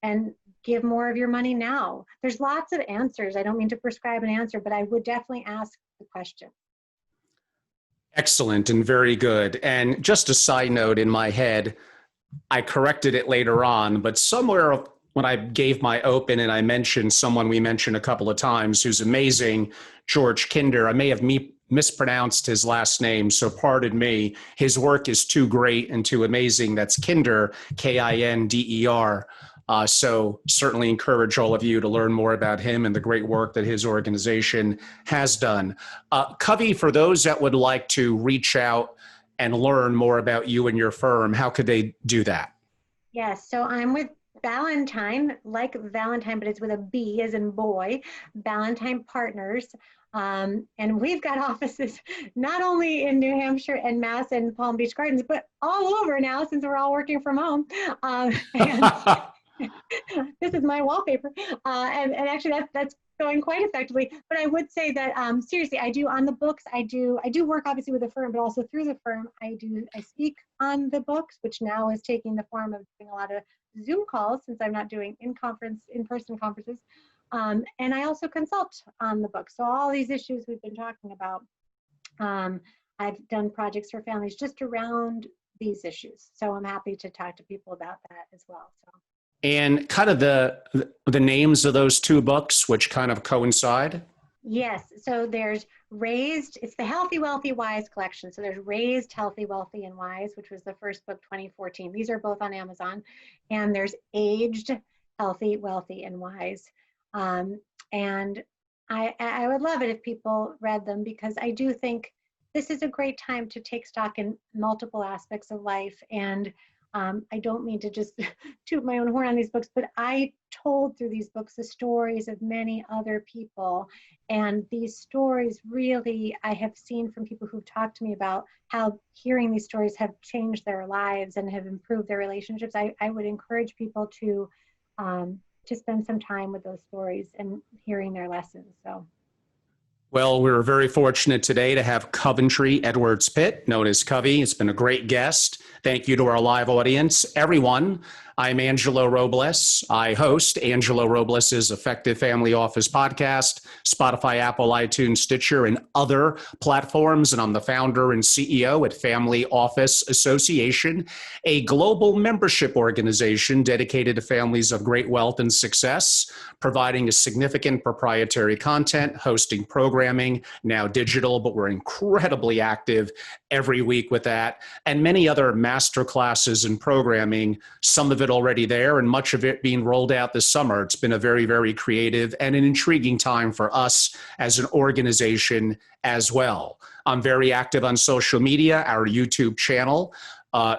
and give more of your money now. There's lots of answers. I don't mean to prescribe an answer, but I would definitely ask the question. Excellent and very good. And just a side note in my head, I corrected it later on, but somewhere when I gave my open and I mentioned someone we mentioned a couple of times who's amazing, George Kinder, I may have mispronounced his last name, so pardon me. His work is too great and too amazing. That's Kinder, Kinder. So certainly encourage all of you to learn more about him and the great work that his organization has done. Covey, for those that would like to reach out and learn more about you and your firm, how could they do that? Yes, so I'm with Ballentine, like Valentine, but it's with a B as in boy, Ballentine Partners. And we've got offices not only in New Hampshire and Mass and Palm Beach Gardens, but all over now since we're all working from home. And This is my wallpaper. And actually that's going quite effectively. But I would say that seriously, I do on the books, I do work obviously with the firm, but also through the firm, I speak on the books, which now is taking the form of doing a lot of Zoom calls since I'm not doing in-person conferences. And I also consult on the book. So all these issues we've been talking about, I've done projects for families just around these issues. So I'm happy to talk to people about that as well. So. And kind of the names of those two books, which kind of coincide. Yes, so there's Raised, it's the Healthy, Wealthy, Wise collection. So there's Raised, Healthy, Wealthy, and Wise, which was the first book, 2014. These are both on Amazon. And there's Aged, Healthy, Wealthy, and Wise. And I would love it if people read them, because I do think this is a great time to take stock in multiple aspects of life. And I don't mean to just toot my own horn on these books, but I told through these books the stories of many other people. And these stories really, I have seen from people who've talked to me about how hearing these stories have changed their lives and have improved their relationships. I would encourage people to spend some time with those stories and hearing their lessons. So. Well, we were very fortunate today to have Coventry Edwards-Pitt, known as Covey. It's been a great guest. Thank you to our live audience. Everyone, I'm Angelo Robles. I host Angelo Robles' Effective Family Office podcast, Spotify, Apple, iTunes, Stitcher, and other platforms. And I'm the founder and CEO at Family Office Association, a global membership organization dedicated to families of great wealth and success, providing a significant proprietary content, hosting programming, now digital, but we're incredibly active every week with that, and many other master classes and programming, some of it already there and much of it being rolled out this summer. It's been a very, very creative and an intriguing time for us as an organization as well. I'm very active on social media, our YouTube channel.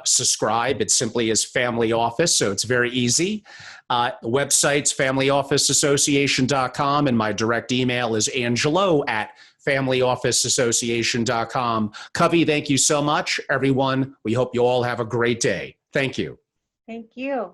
Subscribe. It simply is Family Office, so it's very easy. The website's familyofficeassociation.com, and my direct email is angelo@familyofficeassociation.com. Covey, thank you so much. Everyone, we hope you all have a great day. Thank you. Thank you.